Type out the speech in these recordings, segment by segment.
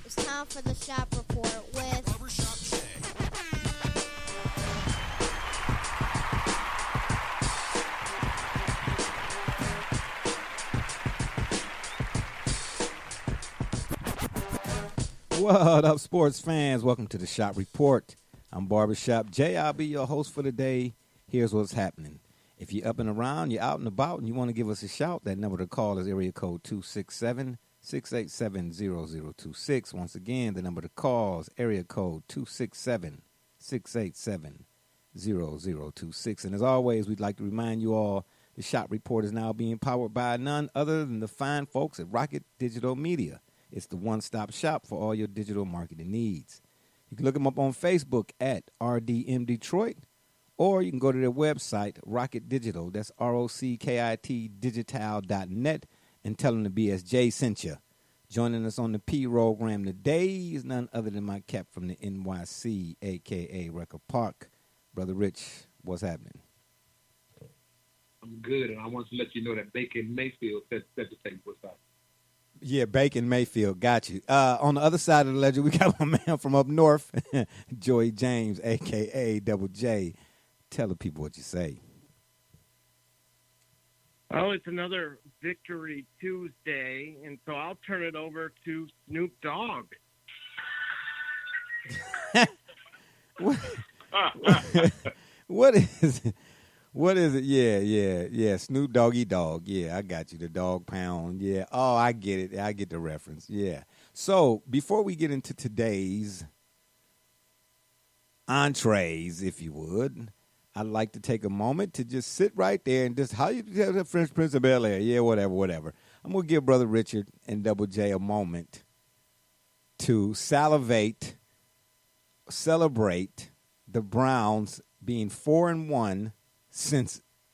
It's time for the shop report with Barbershop Jay. What up, sports fans? Welcome to the Shop Report. I'm Barbershop Jay. I'll be your host for the day. Here's what's happening. If you're up and around, you're out and about, and you want to give us a shout, that number to call is area code 267-687-0026. Once again, the number to call is area code 267-687-0026. And as always, we'd like to remind you all the Shop Report is now being powered by none other than the fine folks at Rocket Digital Media. It's the one-stop shop for all your digital marketing needs. You can look them up on Facebook at RDM Detroit, or you can go to their website, Rocket Digital, that's ROCKIT digital.net, and tell them the BSJ sent you. Joining us on the P program today is none other than my cap from the NYC, a.k.a. Record Park. Brother Rich, what's happening? I'm good, and I want to let you know that Bacon Mayfield said the same what's up. Yeah, Bacon Mayfield, got you. On the other side of the ledger, we got my man from up north, Joey James, a.k.a. Double J. Tell the people what you say. Oh, it's another Victory Tuesday, and so I'll turn it over to Snoop Dogg. What is it? What is it? Yeah. Snoop Doggy Dog. Yeah, I got you. The dog pound. Yeah. Oh, I get it. I get the reference. Yeah. So before we get into today's entrees, if you would, I'd like to take a moment to just sit right there and just, how you tell the French Prince of Bel-Air? Yeah, whatever. I'm going to give Brother Richard and Double J a moment to celebrate the Browns being 4-1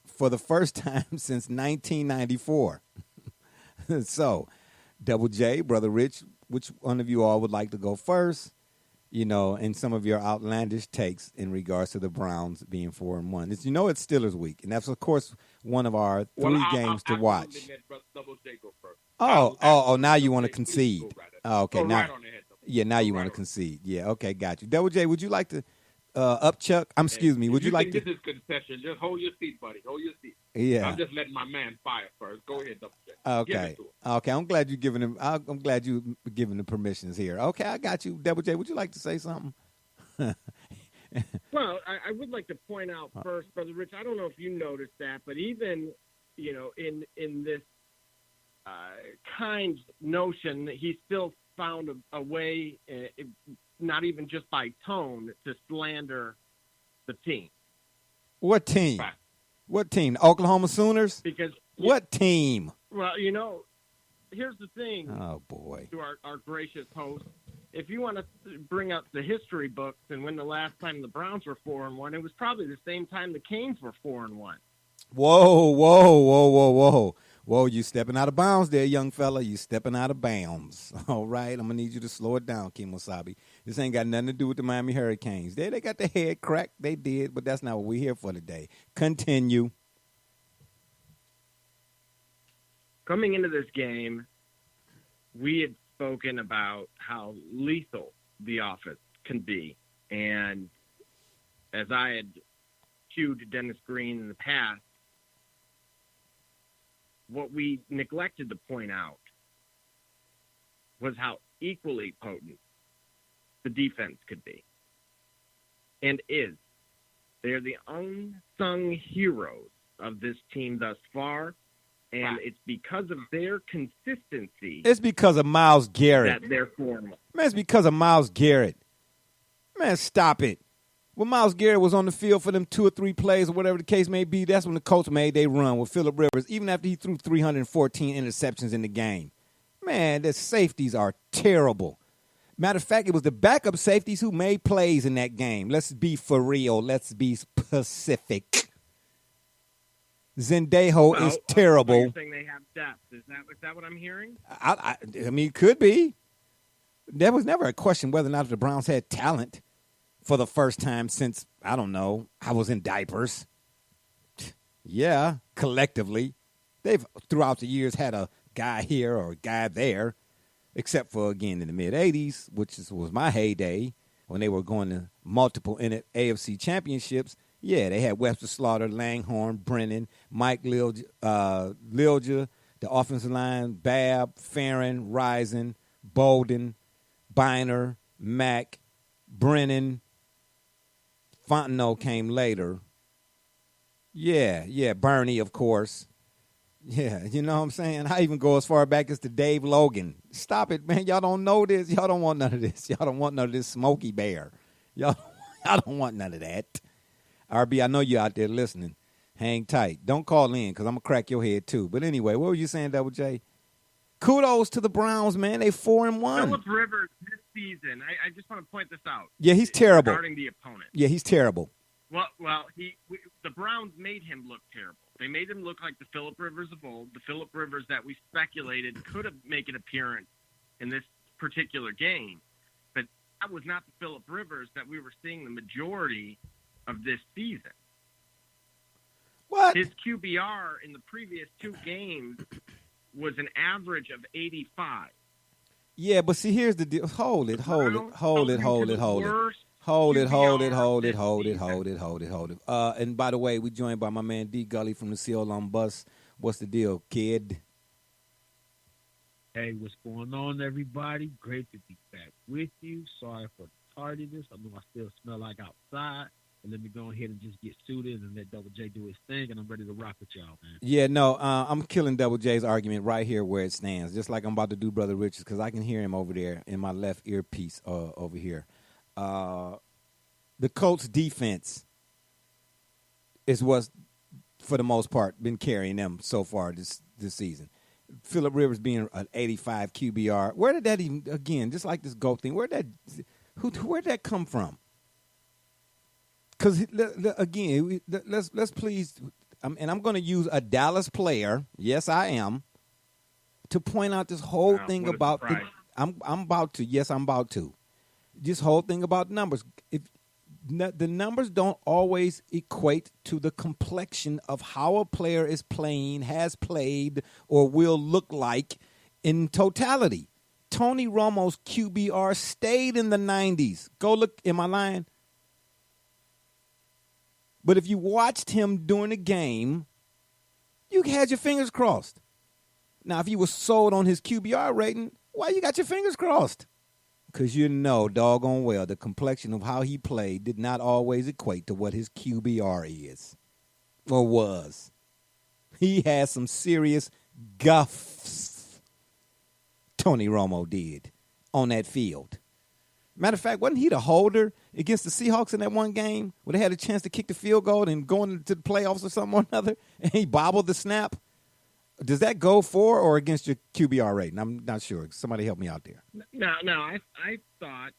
for the first time since 1994. So, Double J, Brother Rich, which one of you all would like to go first? You know, and some of your outlandish takes in regards to the Browns being 4-1. It's Steelers week, and that's of course one of our three games to watch. Double J go first. Oh! Now you want to concede? Oh, okay, go now, right on ahead, now you want to concede? Yeah, okay, got you. Double J, would you like to upchuck? Excuse me. Would you like to? This is concession. Just hold your seat, buddy. Hold your seat. Yeah. I'm just letting my man fire first. Go ahead, Double J. Okay. Okay. I'm glad you giving him. I'm glad you giving the permissions here. Okay, I got you, Double J. Would you like to say something? Well, I would like to point out first, Brother Rich, I don't know if you noticed that, but even, in this kind notion, that he still found a way, not even just by tone, to slander the team. What team? Right. What team? The Oklahoma Sooners? Because what team? Well, here's the thing. Oh, boy. To our gracious host, if you want to bring up the history books and when the last time the Browns were 4-1, it was probably the same time the Canes were 4-1. Whoa. Whoa, you stepping out of bounds there, young fella. You stepping out of bounds. All right, I'm going to need you to slow it down, Kimosabe. This ain't got nothing to do with the Miami Hurricanes. They got the head cracked. They did, but that's not what we're here for today. Continue. Coming into this game, we had spoken about how lethal the offense can be. And as I had cued Dennis Green in the past, what we neglected to point out was how equally potent the defense could be and is. They're the unsung heroes of this team thus far, and it's because of their consistency. It's because of Myles Garrett. That they're 4-1. Man, it's because of Myles Garrett. Man, stop it. When Myles Garrett was on the field for them 2 or 3 plays or whatever the case may be, that's when the Colts made their run with Phillip Rivers, even after he threw 314 interceptions in the game. Man, the safeties are terrible. Matter of fact, it was the backup safeties who made plays in that game. Let's be for real. Let's be specific. Zendejo is terrible. So you're saying they have depth. Is that what I'm hearing? I mean, it could be. There was never a question whether or not the Browns had talent for the first time since, I don't know, I was in diapers. Yeah, collectively. They've, throughout the years, had a guy here or a guy there, except for, again, in the mid-'80s, which was my heyday, when they were going to multiple AFC championships. Yeah, they had Webster, Slaughter, Langhorne, Brennan, Mike Lilja, the offensive line, Babb, Farron, Risen, Bolden, Biner, Mack, Brennan. Fontenot came later. Yeah, Bernie, of course. Yeah, you know what I'm saying? I even go as far back as to Dave Logan. Stop it, man. Y'all don't know this. Y'all don't want none of this. Y'all don't want none of this Smokey Bear. Y'all don't want none of that. RB, I know you out there listening. Hang tight. Don't call in because I'm going to crack your head too. But anyway, what were you saying, Double J? Kudos to the Browns, man. They 4-1. Phillip Rivers this season, I just want to point this out. Yeah, he's terrible. Regarding the opponent. Yeah, he's terrible. Well, the Browns made him look terrible. They made him look like the Phillip Rivers of old, the Phillip Rivers that we speculated could have made an appearance in this particular game. But that was not the Phillip Rivers that we were seeing the majority of this season. What? His QBR in the previous two games was an average of 85. Yeah, but see, here's the deal. Hold it. And by the way, we joined by my man D Gully from the CO on Bus. What's the deal, kid? Hey, what's going on, everybody? Great to be back with you. Sorry for the tardiness. I know I still smell like outside. But let me go ahead and just get suited and let Double J do his thing, and I'm ready to rock with y'all, man. Yeah, no, I'm killing Double J's argument right here where it stands, just like I'm about to do Brother Richards, because I can hear him over there in my left earpiece over here. The Colts' defense is what's, for the most part, been carrying them so far this season. Phillip Rivers being an 85 QBR. Where did that even, again, just like this GOAT thing, where'd that come from? Because, again, let's please, and I'm going to use a Dallas player, yes, I am, to point out this whole thing about, I'm about to. This whole thing about numbers. If the numbers don't always equate to the complexion of how a player is playing, has played, or will look like in totality. Tony Romo's QBR stayed in the 90s. Go look, am I lying? But if you watched him during the game, you had your fingers crossed. Now, if you were sold on his QBR rating, why you got your fingers crossed? Because you know doggone well the complexion of how he played did not always equate to what his QBR is or was. He had some serious guffs, Tony Romo did, on that field. Matter of fact, wasn't he the holder against the Seahawks in that one game where they had a chance to kick the field goal and go into the playoffs or something or another, and he bobbled the snap? Does that go for or against your QBR rating? I'm not sure. Somebody help me out there. No. I thought,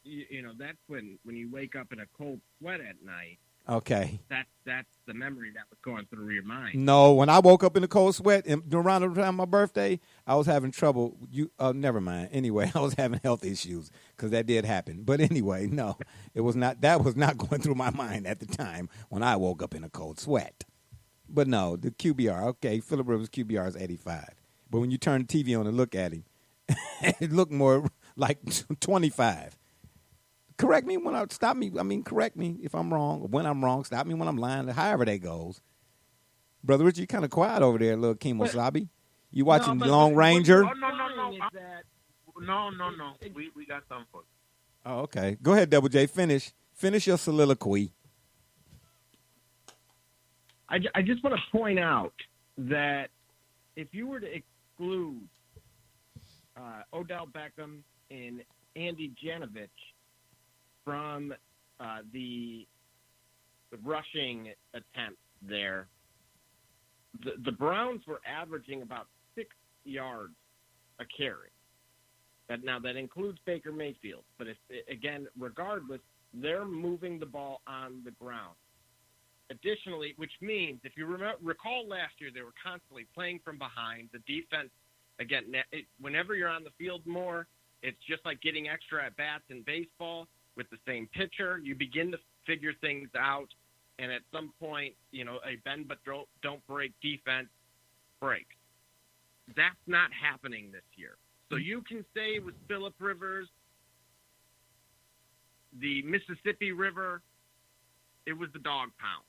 that's when you wake up in a cold sweat at night. Okay. That's the memory that was going through your mind. No, when I woke up in a cold sweat and around the time of my birthday, I was having trouble. Never mind. Anyway, I was having health issues because that did happen. But anyway, no, it was not. That was not going through my mind at the time when I woke up in a cold sweat. But no, the QBR. Okay, Phillip Rivers' QBR is 85. But when you turn the TV on and look at him, it looked more like 25. Correct me correct me if I'm wrong. When I'm wrong, stop me when I'm lying. However that goes. Brother Richard, you kind of quiet over there, little Kemosabe. You watching Lone Ranger? No. We got something for you. Oh, okay. Go ahead, Double J. Finish your soliloquy. I just want to point out that if you were to exclude Odell Beckham and Andy Janovich from the rushing attempt there, the Browns were averaging about 6 yards a carry. That includes Baker Mayfield. But regardless, they're moving the ball on the ground. Additionally, which means if you recall last year, they were constantly playing from behind. The defense, again, whenever you're on the field more, it's just like getting extra at-bats in baseball with the same pitcher. You begin to figure things out. and at some point, a bend but don't break defense breaks. That's not happening this year. So you can say with Phillip Rivers, the Mississippi River, it was the dog pound.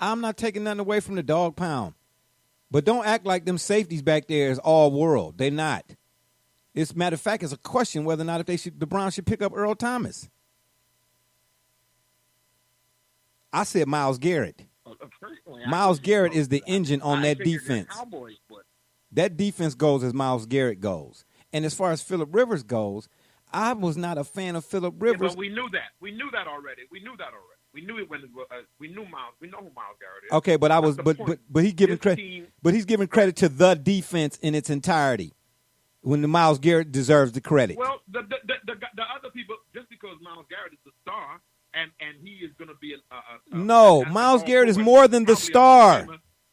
I'm not taking nothing away from the dog pound. But don't act like them safeties back there is all world. They're not. As a matter of fact, it's a question whether or not the Browns should pick up Earl Thomas. I said Myles Garrett. Myles Garrett is the engine on that defense. That defense goes as Myles Garrett goes. And as far as Phillip Rivers goes, I was not a fan of Phillip Rivers. Yeah, but we knew that. We knew that already. We knew it when we knew Myles. We know who Myles Garrett is. Okay, but he's giving credit. But he's giving credit to the defense in its entirety, when the Myles Garrett deserves the credit. Well, the other people, just because Myles Garrett is the star, and he is going to be no, Myles Garrett is more than the star.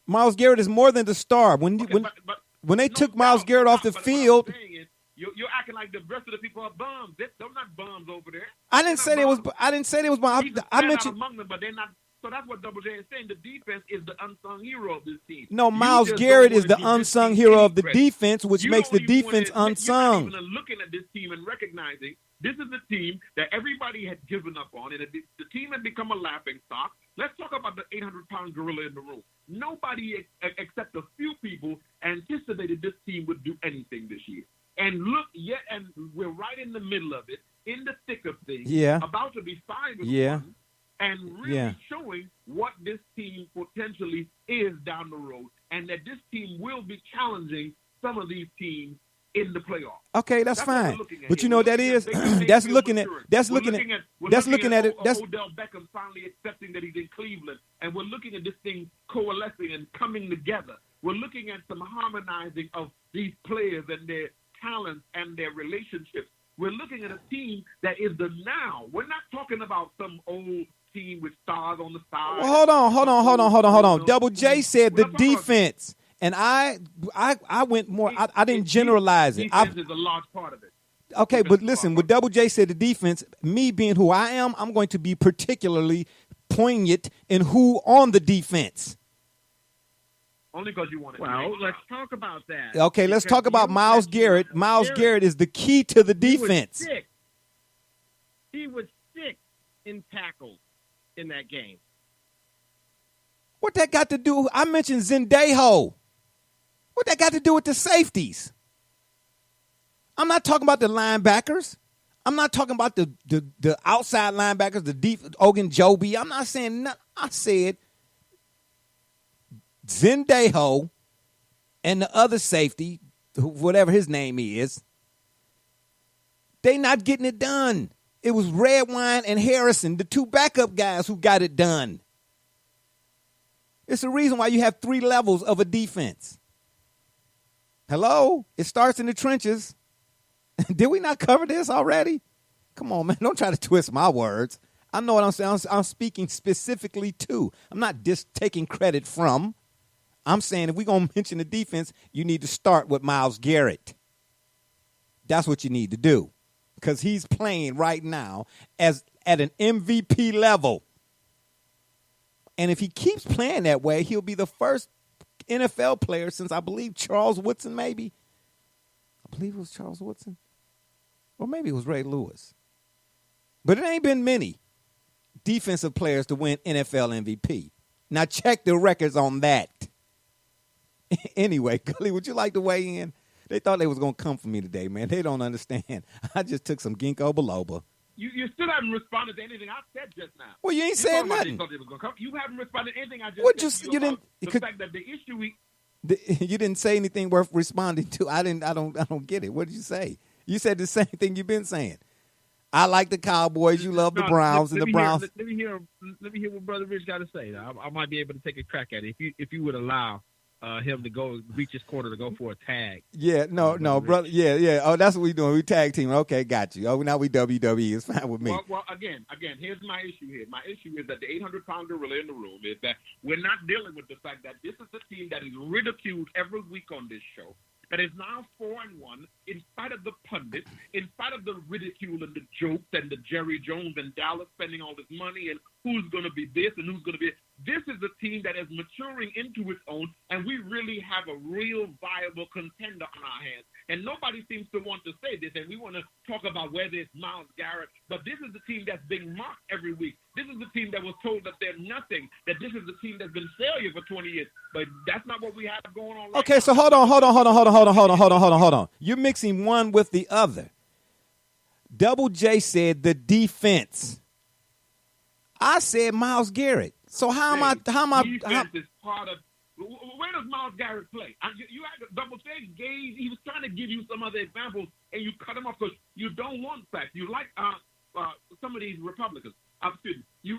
Myles Garrett is more than the star. When they took Myles Garrett off the field. You're acting like the rest of the people are bums. They're not bums over there. I didn't say they was bums. I mentioned among them, but they're not. So that's what Double J is saying. The defense is the unsung hero of this team. No, Myles Garrett is the unsung hero of the defense, which makes the defense unsung. You're not even looking at this team and recognizing this is the team that everybody had given up on, and the team had become a laughing stock. Let's talk about the 800-pound gorilla in the room. Nobody except a few people anticipated this team would do anything this year. And look, and we're right in the middle of it, in the thick of things, about to be 5-1, and really showing what this team potentially is down the road, and that this team will be challenging some of these teams in the playoffs. Okay, that's fine. But you know what that is? That's looking at it. That's Odell Beckham finally accepting that he's in Cleveland, and we're looking at this thing coalescing and coming together. We're looking at some harmonizing of these players and their talents and their relationships. We're looking at a team that is the now. We're not talking about some old team with stars on the side. Well, hold on. Double J said the defense, and I went more. I didn't generalize it. Defense is a large part of it. Okay, but listen, when Double J said the defense, me being who I am, I'm going to be particularly poignant in who on the defense. Only because you want to. Well, let's talk about that. Okay, let's talk about Myles Garrett. Myles Garrett is the key to the defense. He was sick in tackles in that game. What that got to do? I mentioned Zendejo. What that got to do with the safeties? I'm not talking about the linebackers. I'm not talking about the outside linebackers, the deep Ogunjobi. I'm not saying nothing. I said Zendejo and the other safety, whatever his name is, they not getting it done. It was Redwine and Harrison, the two backup guys who got it done. It's the reason why you have 3 levels of a defense. Hello? It starts in the trenches. Did we not cover this already? Come on, man. Don't try to twist my words. I know what I'm saying. I'm speaking specifically to. I'm not just taking credit from. I'm saying if we're going to mention the defense, you need to start with Myles Garrett. That's what you need to do, because he's playing right now as at an MVP level. And if he keeps playing that way, he'll be the first NFL player since, I believe, Charles Woodson, maybe. I believe it was Charles Woodson. Or maybe it was Ray Lewis. But it ain't been many defensive players to win NFL MVP. Now check the records on that. Anyway, Gully, would you like to weigh in? They thought they was going to come for me today, man. They don't understand. I just took some ginkgo biloba. You still haven't responded to anything I said just now. Well, you ain't said nothing. You haven't responded to anything I just said. You didn't. The fact that the issue you didn't say anything worth responding to. I don't get it. What did you say? You said the same thing you've been saying. I like the Cowboys. You love the Browns, and the Browns. Let me hear what Brother Rich got to say. I might be able to take a crack at it if you would allow him to go reach his corner to go for a tag. Yeah, no, brother. Yeah. Oh, that's what we doing. We tag team. Okay, got you. Oh, now we WWE. It's fine with me. Well, again, here's my issue here. My issue is that the 800-pound gorilla in the room is that we're not dealing with the fact that this is a team that is ridiculed every week on this show. that is now 4-1, in spite of the pundits, in spite of the ridicule and the jokes and the Jerry Jones and Dallas spending all this money and who's going to be this and who's going to be. This is a team that is maturing into its own, and we really have a real viable contender on our hands. And nobody seems to want to say this, and we want to talk about whether it's Myles Garrett, but this is the team that's being mocked every week. This is the team that was told that they're nothing, that this is the team that's been failure for 20 years. But that's not what we have going on right Okay, now. so hold on. You're mixing one with the other. Double J said the defense. I said Myles Garrett. So how am I? Defense is part of. Where does Myles Garrett play? You had to double check. He was trying to give you some other examples, and you cut him off because you don't want facts. You like some of these Republicans. You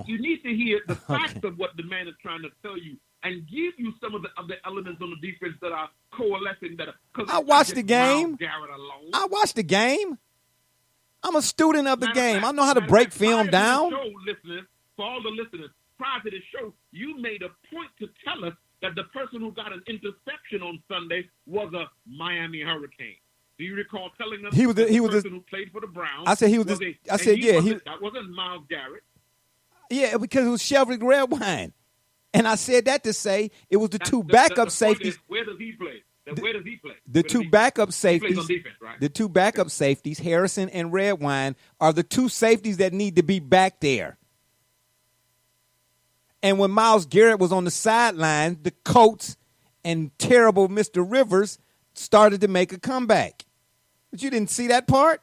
need to hear the facts of what the man is trying to tell you, and give you some of the elements on the defense that are coalescing. I watched the game. Garrett alone. I watched the game. I'm a student of the game. I know how to break film down. For all the listeners, prior to the show, you made a point to tell us that the person who got an interception on Sunday was a Miami Hurricane. Do you recall telling us the person who played for the Browns? I said he was. That wasn't Myles Garrett. Yeah, because it was Shelvig Redwine, and I said that to say it was the two backup safeties. Where does he play? Where does he play? The two backup safeties. He plays on defense, right? The two backup safeties, Harrison and Redwine, are the two safeties that need to be back there. And when Myles Garrett was on the sideline, the Colts and terrible Mr. Rivers started to make a comeback. But you didn't see that part?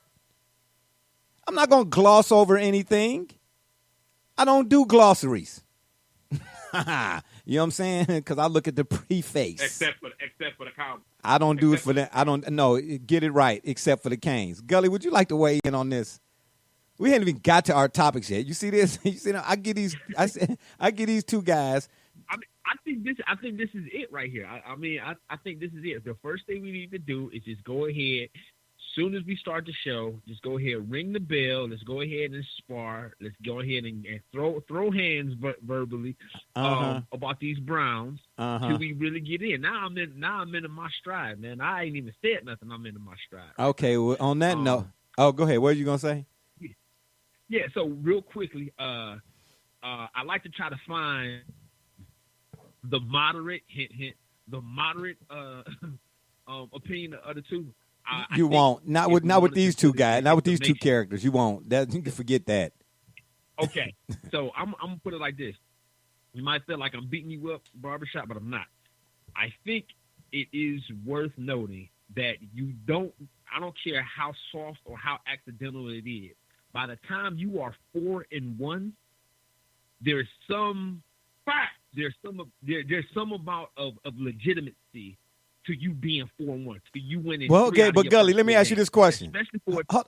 I'm not going to gloss over anything. I don't do glossaries. You know what I'm saying? Because I look at the preface. Except for the Cowboys. I don't do it for that. I don't. No, get it right. Except for the Canes. Gully, would you like to weigh in on this? We hadn't even got to our topics yet. You see this? You see? I get these. I get these two guys. I think this is it right here. I think this is it. The first thing we need to do is just go ahead. As soon as we start the show, just go ahead, ring the bell. Let's go ahead and spar. Let's go ahead and throw hands verbally about these Browns till we really get in. Now I'm into my stride, man. I ain't even said nothing. I'm into my stride. Okay. Well, on that note, go ahead. What are you gonna say? Yeah. So real quickly, I like to try to find the moderate the moderate opinion of the two. You won't. Not with these two guys. Not with these two characters. You won't. You can forget that. Okay. So I'm gonna put it like this. You might feel like I'm beating you up, barbershop, but I'm not. I think it is worth noting that I don't care how soft or how accidental it is. By the time you are 4-1, there's some fact. There's some amount of legitimacy to you being 4-1, to you winning. Well, okay, but Gully, let me ask you this question.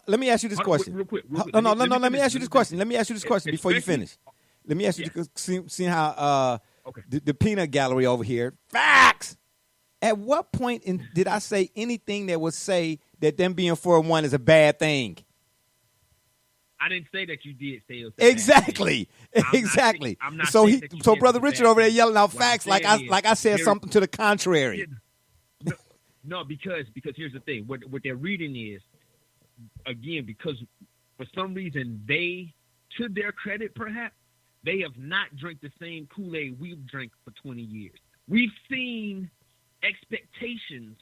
Let me ask you this question. Real quick. No. Let me ask you this question. Let me ask you this question before you finish. Let me ask you to see how the peanut gallery over here. Facts. At what point did I say anything that would say that them being 4-1 is a bad thing? I didn't say that you did say it was exactly. I'm not so Brother Richard over there yelling out facts like I said something to the contrary. No, because here's the thing. What they're reading is, again, because for some reason they, to their credit perhaps, they have not drank the same Kool-Aid we've drank for 20 years. We've seen expectations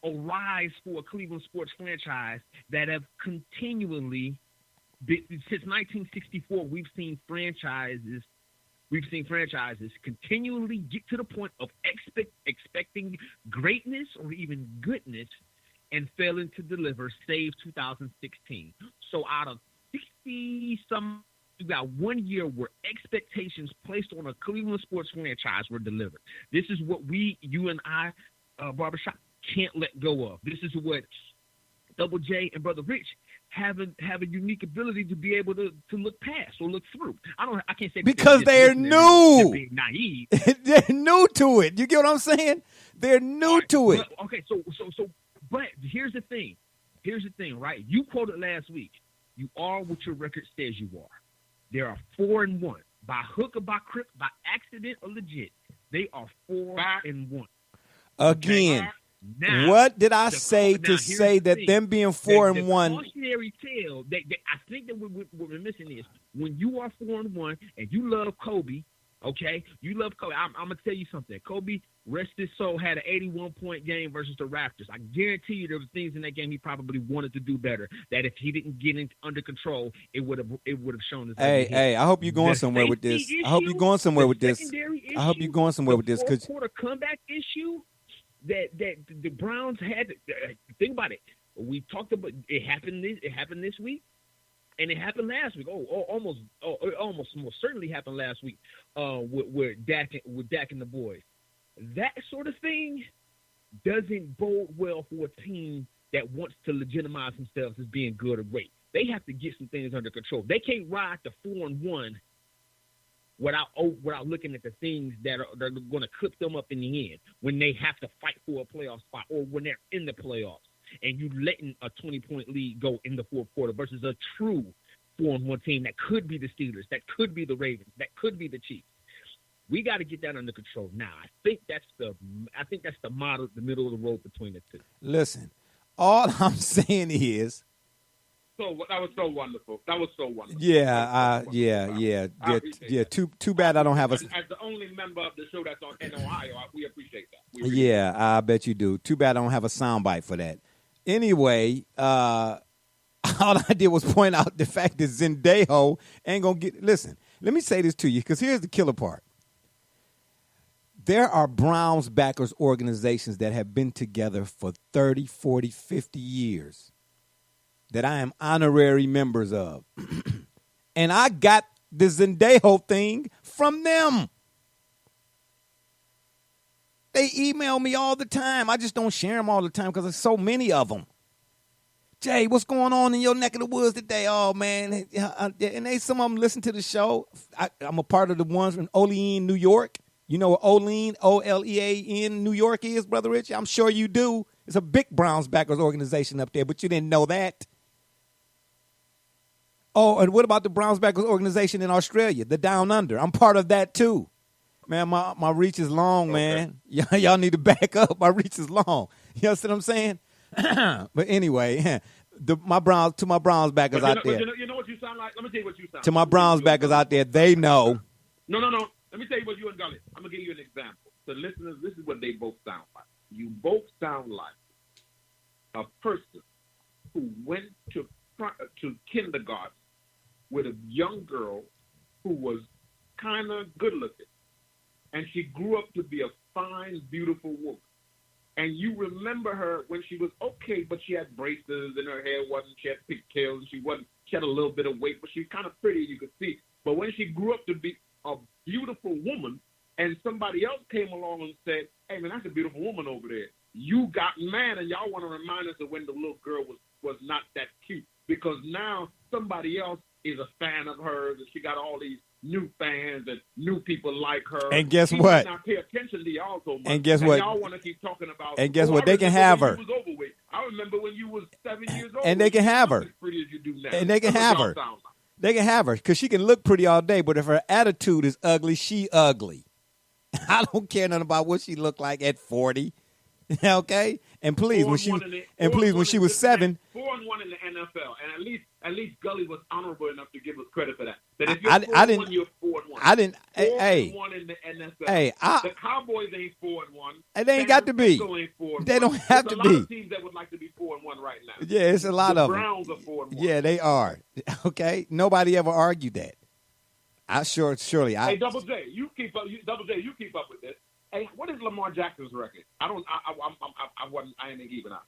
arise for a Cleveland sports franchise that have continually, since 1964, we've seen franchises continually get to the point of expecting greatness or even goodness and failing to deliver, save 2016. So out of 60-some, you got 1 year where expectations placed on a Cleveland sports franchise were delivered. This is what you and I, Barbershop, can't let go of. This is what Double J and Brother Rich have a unique ability to be able to look past or look through. I can't say because they're new. They're being naive. They're new to it. You get what I'm saying? They're new to it. Okay, so but here's the thing, right? You quoted last week. You are what your record says you are. There are 4-1 by hook or by crook, by accident or legit. They are 4-1. Again, Now, what did I the- say now, to here's say the that thing. them being The 4-1? cautionary tale that I think that what we're missing is when you are 4-1 and you love Kobe, okay? You love Kobe. I'm gonna tell you something. Kobe, rest his soul, had an 81-point game versus the Raptors. I guarantee you there was things in that game he probably wanted to do better. That if he didn't get it under control, it would have shown his. Hey, I hope you're going The somewhere with this. safety I hope you're issue, going somewhere the with this. secondary I hope you're going somewhere with this the because fourth quarter comeback issue that the Browns had. Think about it. We talked about it happened. It happened this week, and it happened last week. It almost most certainly happened last week. With Dak and the boys. That sort of thing doesn't bode well for a team that wants to legitimize themselves as being good or great. They have to get some things under control. They can't ride the 4-1 without looking at the things that are going to clip them up in the end when they have to fight for a playoff spot or when they're in the playoffs and you letting a 20-point lead go in the fourth quarter versus a true 4-1 team that could be the Steelers, that could be the Ravens, that could be the Chiefs. We got to get that under control now. I think that's the model, the middle of the road between the two. listen, all I'm saying is, So that was so wonderful. That was so wonderful. yeah. Too bad I don't have a. As the only member of the show that's in Ohio, we appreciate that. Yeah, I bet you do. Too bad I don't have a soundbite for that. Anyway, all I did was point out the fact that Zendejo ain't gonna get. Listen, let me say this to you because here's the killer part. There are Browns backers organizations that have been together for 30, 40, 50 years that I am honorary members of. And I got the Zendejo thing from them. They email me all the time. I just don't share them all the time because there's so many of them. Jay, what's going on in your neck of the woods today? Oh, man. And some of them listen to the show. I'm a part of the ones in Olean, New York. You know what Olean, Olean, New York is, Brother Rich? I'm sure you do. It's a big Browns backers organization up there, but you didn't know that. Oh, and what about the Browns backers organization in Australia, the Down Under? I'm part of that, too. Man, my reach is long, man. Y'all need to back up. My reach is long. You know what I'm saying? But anyway, my Browns backers out there. You know what you sound like? Let me tell you what you sound like. To my Browns backers out there, they know. No. Let me tell you what you and Gully. I'm going to give you an example. So listeners, this is what they both sound like. You both sound like a person who went to kindergarten with a young girl who was kind of good looking. And she grew up to be a fine, beautiful woman. And you remember her when she was okay, but she had braces and her hair she had pigtails, and she had a little bit of weight, but she was kind of pretty, you could see. But when she grew up to be a beautiful woman, and somebody else came along and said, hey, man, that's a beautiful woman over there, you got mad, and y'all want to remind us of when the little girl was not that cute, because now somebody else is a fan of hers, and she got all these new fans and new people like her. And guess she what? Did not pay attention to y'all so much. And guess what? Y'all want to keep talking about. And guess what? They can have her. I remember when you was 7 years old. And they can have her. As pretty as you do now. And they can have her. They can have her because she can look pretty all day, but if her attitude is ugly, she ugly. I don't care nothing about what she looked like at 40. Okay? And please, when she was 7. 4-1 in the NFL, and at least Gully was honorable enough to give us credit for that. That if I you're 4-1, didn't. you're 4-1. I didn't. 4-1 Hey, in the NFL. Hey, the Cowboys ain't 4-1. And they ain't got to be. They don't have to be. There's a lot of teams that would like to be 4-1 right now. Yeah, it's a lot of them. The Browns are 4-1. Yeah, they are. Okay, nobody ever argued that. Surely. Hey, Double J, you keep up. Double J, you keep up with this. Hey, what is Lamar Jackson's record? I ain't keeping up.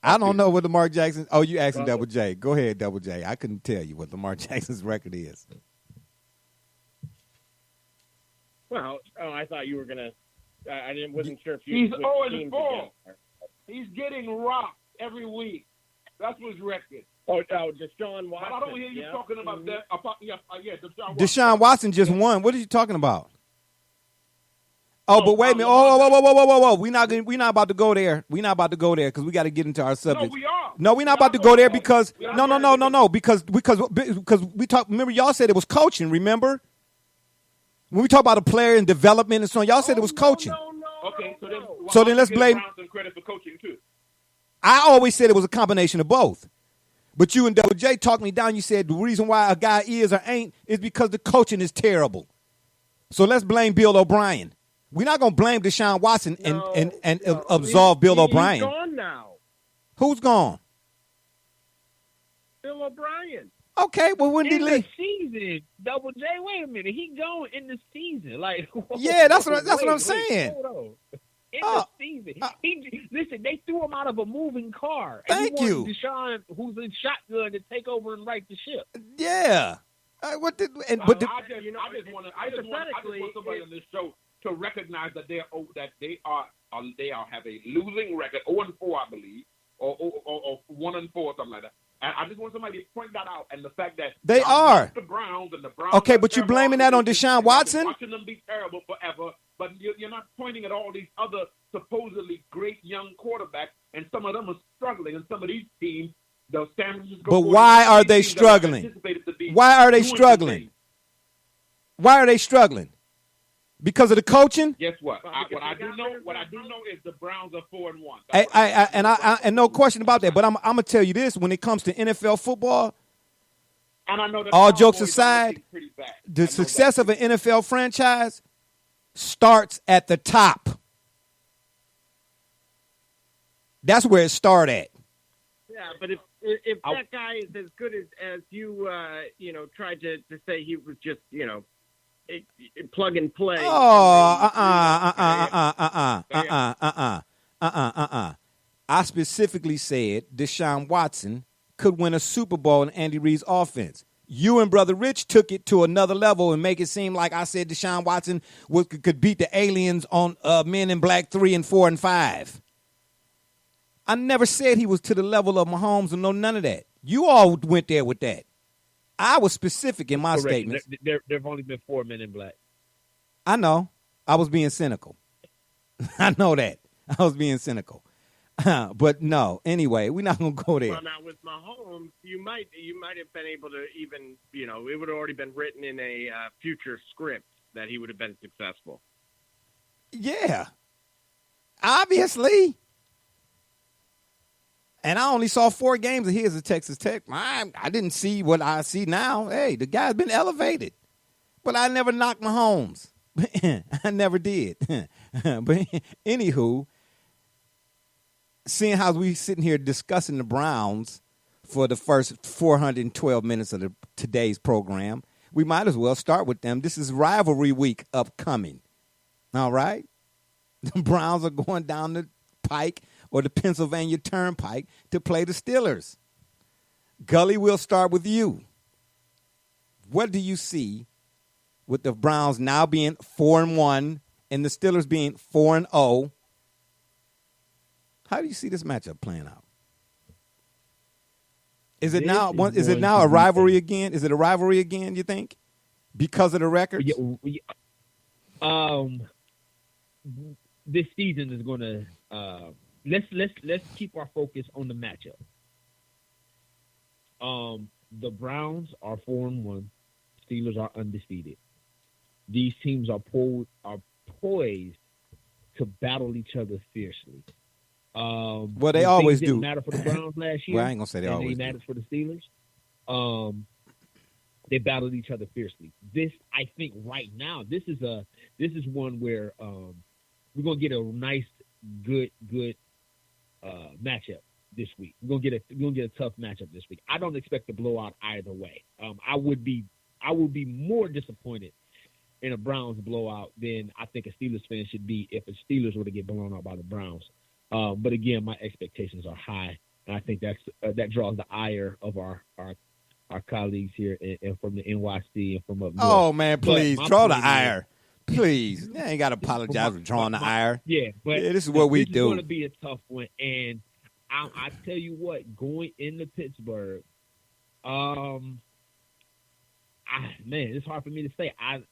I don't know what Lamar Jackson. Oh, you asking Double J? Go ahead, Double J. I couldn't tell you what Lamar Jackson's record is. Well, I thought you were gonna. Wasn't sure if you. He's 0-4. He's getting rocked every week. That's his record. Deshaun Watson. But I don't hear you talking about that. Deshaun Watson. Deshaun Watson just won. What are you talking about? Oh, but wait a minute. Whoa. We're not about to go there. We're not about to go there because we got to get into our subject. No, we are. No, we're not about to go there because no. Because we talked. Remember, y'all said it was coaching. Remember, when we talk about a player and development and so on, y'all said it was coaching. Okay, so then So then let's blame. Browns some credit for coaching too. I always said it was a combination of both. But you and Double J talked me down. You said the reason why a guy is or ain't is because the coaching is terrible. So let's blame Bill O'Brien. We're not going to blame Deshaun Watson and absolve Bill O'Brien. He's gone now. Who's gone? Bill O'Brien. Okay, well, when did he leave? Season, Double J. Wait a minute, he going in the season, like Yeah, that's what I'm saying. Hold on. In the season, listen. They threw him out of a moving car. Thank you, Deshaun, who's in shotgun, to take over and right the ship. Yeah. I just want somebody on this show to recognize that they have a losing record, 0-4, I believe, or 1-4, something like that. And I just want somebody to point that out, and the fact that they are the Browns and the Browns. Okay, but you're blaming that on Deshaun Watson. Watching them be terrible forever, but you're not pointing at all these other supposedly great young quarterbacks, and some of them are struggling, and some of these teams, the San Francisco. But why are they struggling? Why are they struggling? Why are they struggling? Because of the coaching? Guess what? What I do know is the Browns are 4-1. And no question about that. But I'm gonna tell you this: when it comes to NFL football, and I know that all jokes aside, the success of an NFL franchise starts at the top. That's where it starts at. Yeah, but if that guy is as good as you tried to say he was, just plug and play. I specifically said Deshaun Watson could win a Super Bowl in Andy Reid's offense. You and Brother Rich took it to another level and make it seem like I said Deshaun Watson could beat the aliens on Men in Black 3 and 4 and 5. I never said he was to the level of Mahomes and none of that. You all went there with that. I was specific in my statements. There have only been 4 Men in Black. I know. I was being cynical. I know that. I was being cynical. But no. Anyway, we're not going to go there. Well, now with Mahomes, you might have been able to even, it would have already been written in a future script that he would have been successful. Yeah. Obviously. And I only saw 4 games of his at Texas Tech. I didn't see what I see now. Hey, the guy's been elevated. But I never knocked Mahomes. I never did. But anywho, seeing how we sitting here discussing the Browns for the first 412 minutes of today's program, we might as well start with them. This is rivalry week upcoming. All right? The Browns are going down the pike or the Pennsylvania Turnpike to play the Steelers. Gully, we'll start with you. What do you see with the Browns now being 4-1 and the Steelers being 4-0? How do you see this matchup playing out? Is it now a rivalry again? Is it a rivalry again, you think? Because of the records? This season is going to let's keep our focus on the matchup. The Browns are 4-1. Steelers are undefeated. These teams are poised to battle each other fiercely. Well, they always do. Didn't matter for the Browns last year. Well, I ain't gonna say they always mattered for the Steelers. They battled each other fiercely. This, I think, right now, this is one where we're gonna get a nice, good matchup this week. We're gonna get a tough matchup this week. I don't expect a blowout either way. I would be more disappointed in a Browns blowout than I think a Steelers fan should be if the Steelers were to get blown out by the Browns. But again, my expectations are high, and I think that draws the ire of our colleagues here and from the NYC and from up north. Oh man, please draw the ire. Please, you ain't got to apologize for drawing the ire. Yeah, but this is what we do. This is going to be a tough one, and I tell you what, going into Pittsburgh, it's hard for me to say. I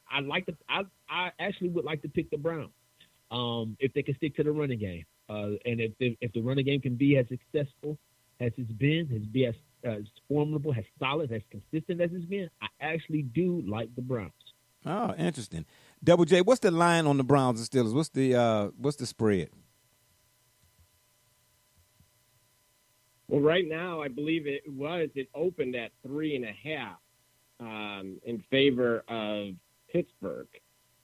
actually would like to pick the Browns if they can stick to the running game, and if the running game can be as successful as it's been, as formidable, as solid, as consistent as it's been, I actually do like the Browns. Oh, interesting. Double J, what's the line on the Browns and Steelers? What's the spread? Well, right now, I believe it opened at 3.5 in favor of Pittsburgh.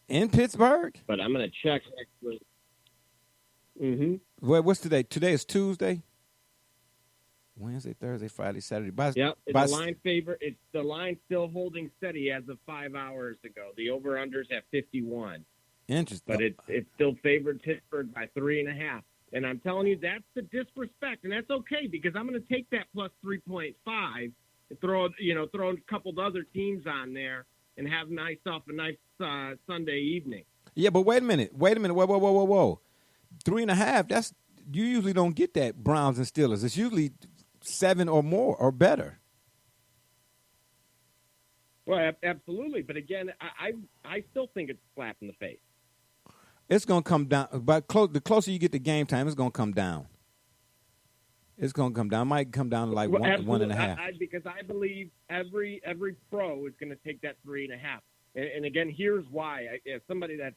In Pittsburgh? But I'm going to check actually. Mm-hmm. Well, what's today? Today is Tuesday. Wednesday, Thursday, Friday, Saturday. Yep, it's the line still holding steady as of 5 hours ago. The over-unders at 51. Interesting. But it's still favored Pittsburgh by 3.5. And I'm telling you, that's the disrespect, and that's okay because I'm going to take that plus 3.5 and throw a couple of other teams on there and have a nice Sunday evening. Yeah, but wait a minute. Whoa. 3.5. That's you usually don't get that Browns and Steelers. It's usually 7 or more or better. Well, absolutely. But again, I still think it's a slap in the face. It's going to come down. But the closer you get to game time, it's going to come down. It's going to come down. It might come down to like 1.5. Because I believe every pro is going to take that 3.5. And again, here's why. As somebody that's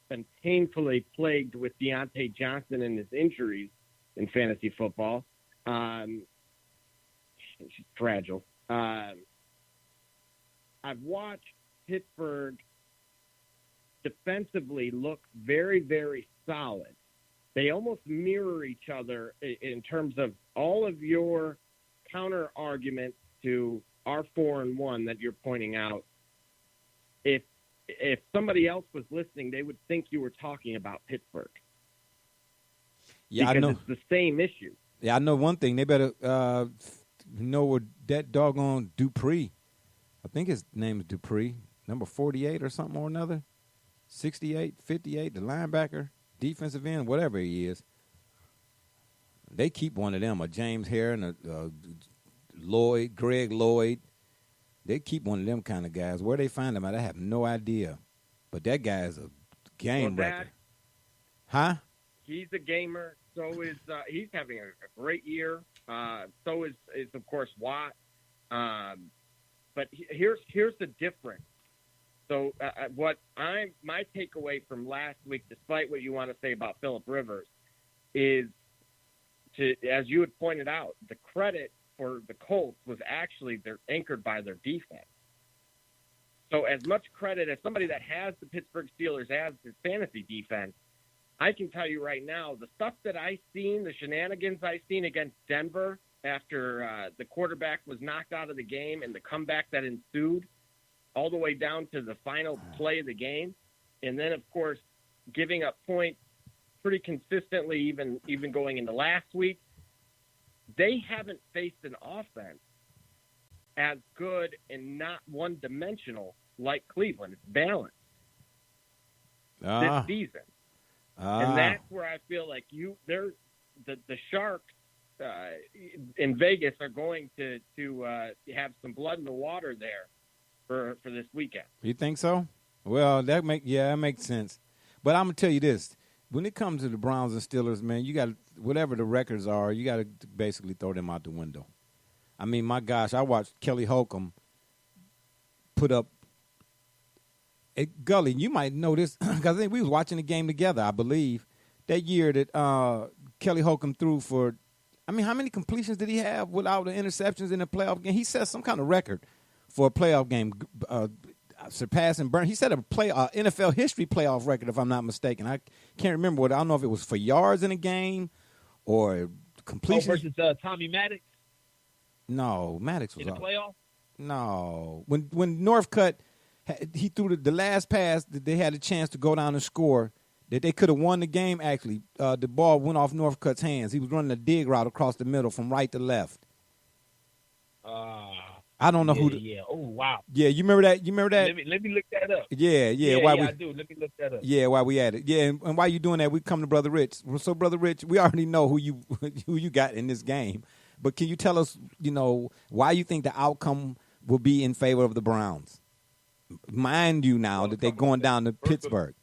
been painfully plagued with Deontay Johnson and his injuries in fantasy football, she's fragile. I've watched Pittsburgh defensively look very, very solid. They almost mirror each other in terms of all of your counter arguments to our 4-1 that you're pointing out. If somebody else was listening, they would think you were talking about Pittsburgh. Yeah, because I know. It's the same issue. Yeah, I know one thing. They better know where that doggone Dupree. I think his name is Dupree, number 48 or something or another. 68, 58, the linebacker, defensive end, whatever he is. They keep one of them, a James Hare and a Greg Lloyd. They keep one of them kind of guys. Where they find them at, I have no idea. But that guy is a game wrecker. Huh? He's a gamer. So is he's having a great year. So is of course Watt. But here's the difference. So my takeaway from last week, despite what you want to say about Phillip Rivers, is as you had pointed out, the credit for the Colts was actually they're anchored by their defense. So as much credit as somebody that has the Pittsburgh Steelers as his fantasy defense, I can tell you right now, the stuff that I seen, the shenanigans I seen against Denver after the quarterback was knocked out of the game and the comeback that ensued, all the way down to the final play of the game, and then of course giving up points pretty consistently, even going into last week. They haven't faced an offense as good and not one-dimensional like Cleveland. It's balanced this season. And that's where I feel like the Sharks in Vegas are going to have some blood in the water there for this weekend. You think so? Well, that makes sense. But I'm gonna tell you this: when it comes to the Browns and Steelers, man, you got whatever the records are, you got to basically throw them out the window. I mean, my gosh, I watched Kelly Holcomb put up. Gully, you might know this because I think we was watching the game together. I believe that year that Kelly Holcomb threw for. I mean, how many completions did he have without the interceptions in the playoff game? He set some kind of record for a playoff game, surpassing Burn. He set a NFL history playoff record, if I'm not mistaken. I can't remember what. I don't know if it was for yards in a game or completion. versus Tommy Maddox. No, Maddox was in the playoff. No, when Northcutt, he threw the last pass that they had a chance to go down and score. That they could have won the game. Actually, the ball went off Northcutt's hands. He was running a dig route across the middle from right to left. I don't know who. Yeah. Oh wow. Yeah, you remember that? Let me look that up. Yeah. I do. Let me look that up. Yeah, while we at it. Yeah, and while you doing that, we come to Brother Rich. So, Brother Rich, we already know who you got in this game. But can you tell us, why you think the outcome will be in favor of the Browns? Mind you now that they're going down to Pittsburgh.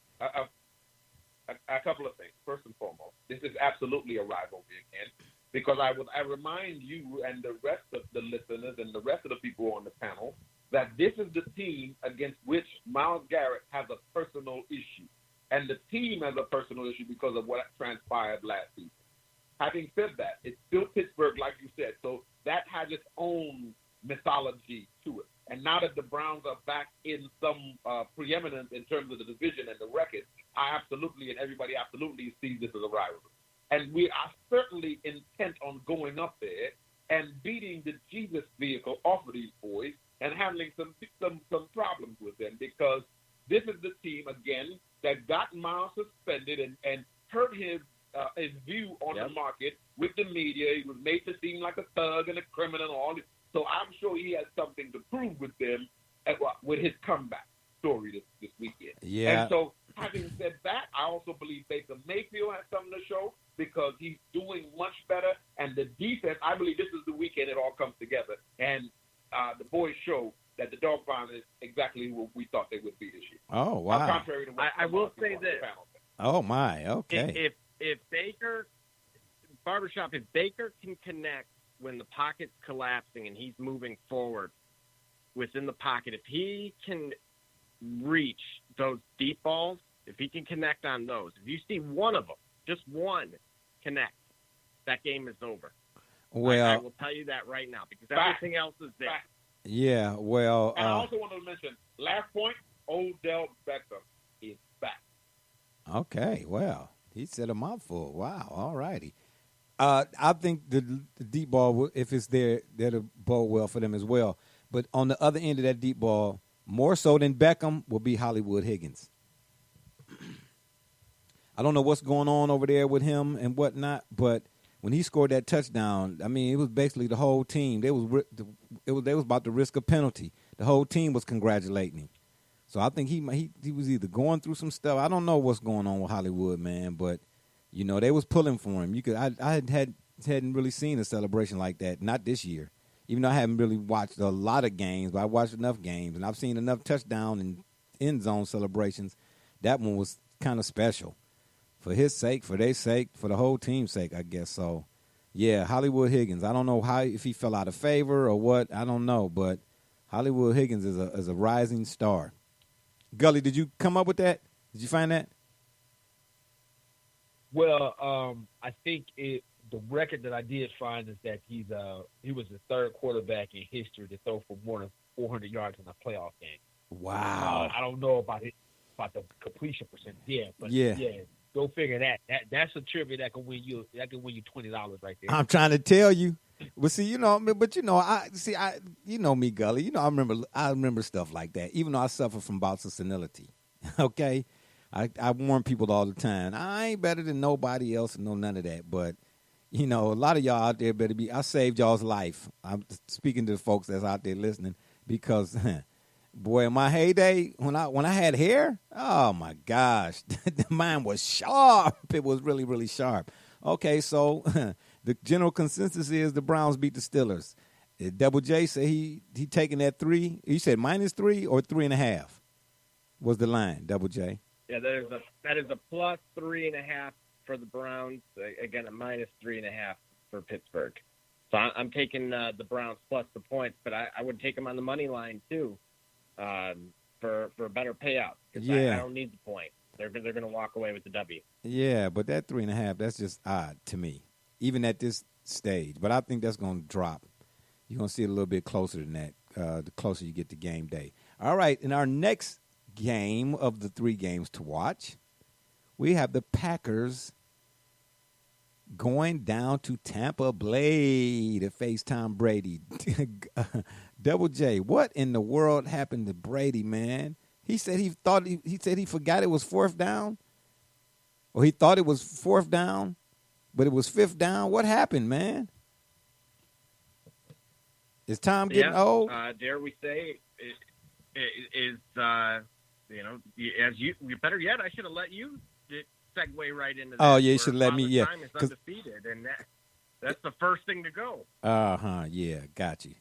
A couple of things. First and foremost, this is absolutely a rivalry again, because I remind you and the rest of the listeners and the rest of the people on the panel that this is the team against which Myles Garrett has a personal issue. And the team has a personal issue because of what transpired last season. Having said that, it's still Pittsburgh, like you said, so that has its own mythology to it. And now that the Browns are back in some preeminence in terms of the division and the record, I absolutely, and everybody absolutely sees this as a rivalry. And we are certainly intent on going up there and beating the Jesus vehicle off of these boys and handling some problems with them, because this is the team, again, that got Miles suspended and hurt his view on the market with the media. He was made to seem like a thug and a criminal and all this. So I'm sure he has something to prove with them with his comeback story this weekend. Yeah. And so, having said that, I also believe Baker Mayfield has something to show because he's doing much better. And the defense, I believe this is the weekend it all comes together. And the boys show that the Dog Pound is exactly what we thought they would be this year. Oh, wow. Contrary to what I will say this. Oh, my. Okay. If Baker, Barbershop, if Baker can connect when the pocket's collapsing and he's moving forward within the pocket, if he can reach those deep balls, if he can connect on those, if you see one of them, just one connect, that game is over. Well, I will tell you that right now because everything else is there. Yeah, well. And I also want to mention, last point, Odell Beckham is back. Okay, well, he said a mouthful. Wow, all righty. I think the deep ball, if it's there, that'll bode well for them as well. But on the other end of that deep ball, more so than Beckham, will be Hollywood Higgins. I don't know what's going on over there with him and whatnot, but when he scored that touchdown, I mean, it was basically the whole team. They was about to risk a penalty. The whole team was congratulating him. So I think he was either going through some stuff. I don't know what's going on with Hollywood, man, but you know they was pulling for him. I hadn't really seen a celebration like that, not this year. Even though I haven't really watched a lot of games, but I watched enough games and I've seen enough touchdown and end zone celebrations. That one was kind of special. For his sake, for their sake, for the whole team's sake, I guess so. Yeah, Hollywood Higgins. I don't know if he fell out of favor or what. I don't know, but Hollywood Higgins is a rising star. Gully, did you come up with that? Did you find that? Well, I think the record that I did find is that he was the third quarterback in history to throw for more than 400 yards in a playoff game. Wow. I don't know about the completion percent. Yeah, but yeah. Go figure that. That's a trivia that can win you $20 right there. I'm trying to tell you. Well, see, you know me, Gully. You know, I remember stuff like that. Even though I suffer from bouts of senility. Okay, I warn people all the time. I ain't better than nobody else and know none of that. But you know, a lot of y'all out there better be. I saved y'all's life. I'm speaking to the folks that's out there listening because. Boy, in my heyday, when I had hair, oh my gosh, mine was sharp. It was really, really sharp. Okay, so the general consensus is the Browns beat the Steelers. Double J said he taking that 3. He said -3 or 3.5 was the line. Double J. Yeah, that is a plus 3.5 for the Browns. Again, a -3.5 for Pittsburgh. So I'm taking the Browns plus the points, but I would take them on the money line too. For a better payout. Yeah. I don't need the point. They're going to walk away with the W. Yeah, but that 3.5, that's just odd to me, even at this stage. But I think that's going to drop. You're going to see it a little bit closer than that, the closer you get to game day. All right, in our next game of the 3 games to watch, we have the Packers going down to Tampa Bay to face Tom Brady. Double J, what in the world happened to Brady, man? He said he forgot it was 4th down, or he thought it was 4th down, but it was 5th down. What happened, man? Is Tom getting old? Dare we say is better yet? I should have let you segue right into that. Oh yeah, you should let me. Yeah, time is undefeated, and that's the first thing to go. Yeah, got you.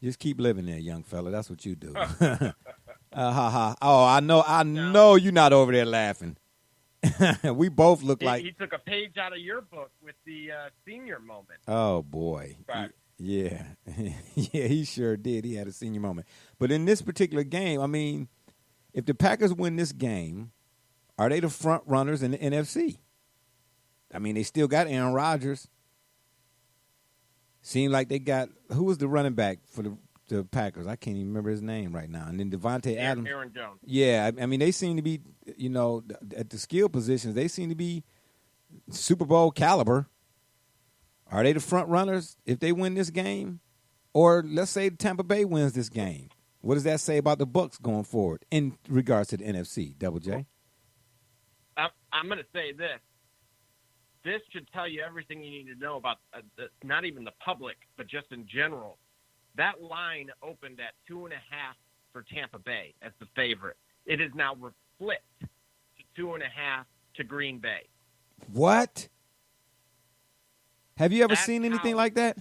Just keep living there, young fella. That's what you do. Oh, I know you're not over there laughing. We both look like he took a page out of your book with the senior moment. Oh boy, right. Yeah, yeah, he sure did. He had a senior moment. But in this particular game, I mean, if the Packers win this game, are they the front runners in the NFC? I mean, they still got Aaron Rodgers. Seemed like they got who was the running back for the Packers? I can't even remember his name right now. And then Devontae Adams. Aaron Jones. Yeah, I mean they seem to be, at the skill positions, they seem to be Super Bowl caliber. Are they the front runners if they win this game? Or let's say Tampa Bay wins this game. What does that say about the Bucs going forward in regards to the NFC, Double J? I'm going to say this. This should tell you everything you need to know about not even the public, but just in general. That line opened at 2.5 for Tampa Bay as the favorite. It is now flipped to 2.5 to Green Bay. What? Have you ever That's seen anything how- like that?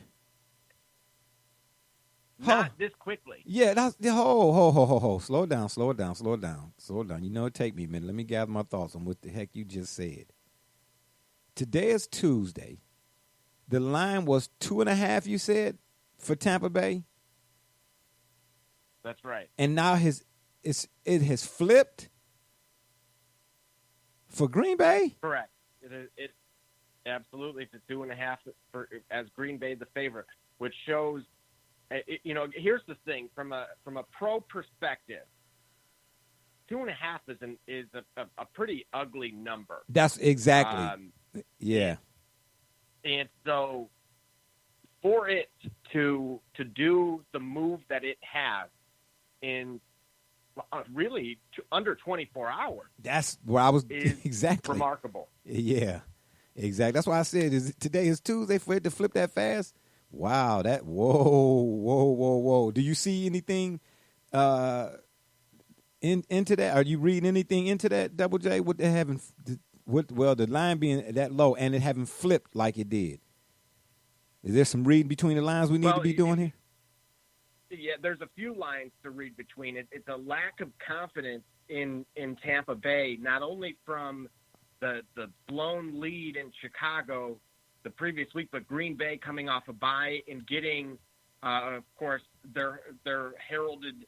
Not this quickly. Yeah, that's ho. Slow down. You know, take me a minute. Let me gather my thoughts on what the heck you just said. Today is Tuesday. The line was 2.5, you said, for Tampa Bay? That's right. And now it has flipped for Green Bay? Correct. It absolutely to 2.5 as Green Bay the favorite, which shows. Here's the thing from a pro perspective. 2.5 is a pretty ugly number. That's exactly. Yeah. And so, for it to do the move that it has in really under 24 hours, that's where I was is exactly remarkable. Yeah, exactly. That's why I said today is Tuesday for it to flip that fast. Wow, whoa. Do you see anything into that? Are you reading anything into that, Double J? What they having? The line being that low and it having flipped like it did. Is there some reading between the lines we need to be doing here? Yeah, there's a few lines to read between it. It's a lack of confidence in Tampa Bay, not only from the blown lead in Chicago the previous week, but Green Bay coming off a bye and getting, of course, their heralded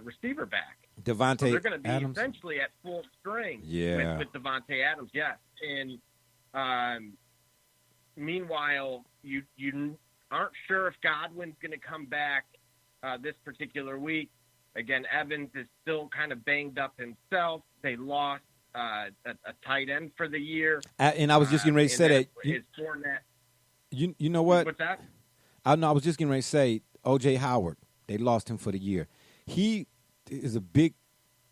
receiver back. Devontae so they're going to be Adams. essentially at full string with Devontae Adams, yes. And meanwhile, you aren't sure if Godwin's going to come back this particular week. Again, Evans is still kind of banged up himself. They lost a tight end for the year. And I was just getting ready to say that. You know what? What's that? I was just getting ready to say O.J. Howard. They lost him for the year. He is a big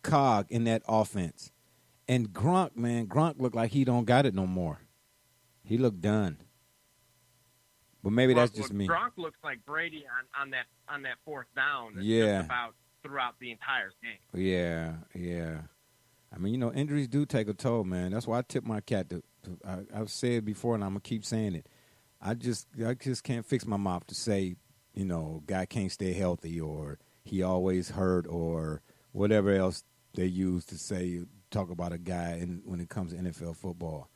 cog in that offense. And Gronk looked like he don't got it no more. He looked done. But maybe that's just me. Gronk looks like Brady on that fourth down. Yeah. Just about throughout the entire game. Yeah. I mean, injuries do take a toll, man. That's why I tip my cap to I've said before, and I'm gonna keep saying it. I just can't fix my mouth to say, guy can't stay healthy or he always hurt or whatever else they use to talk about a guy when it comes to NFL football.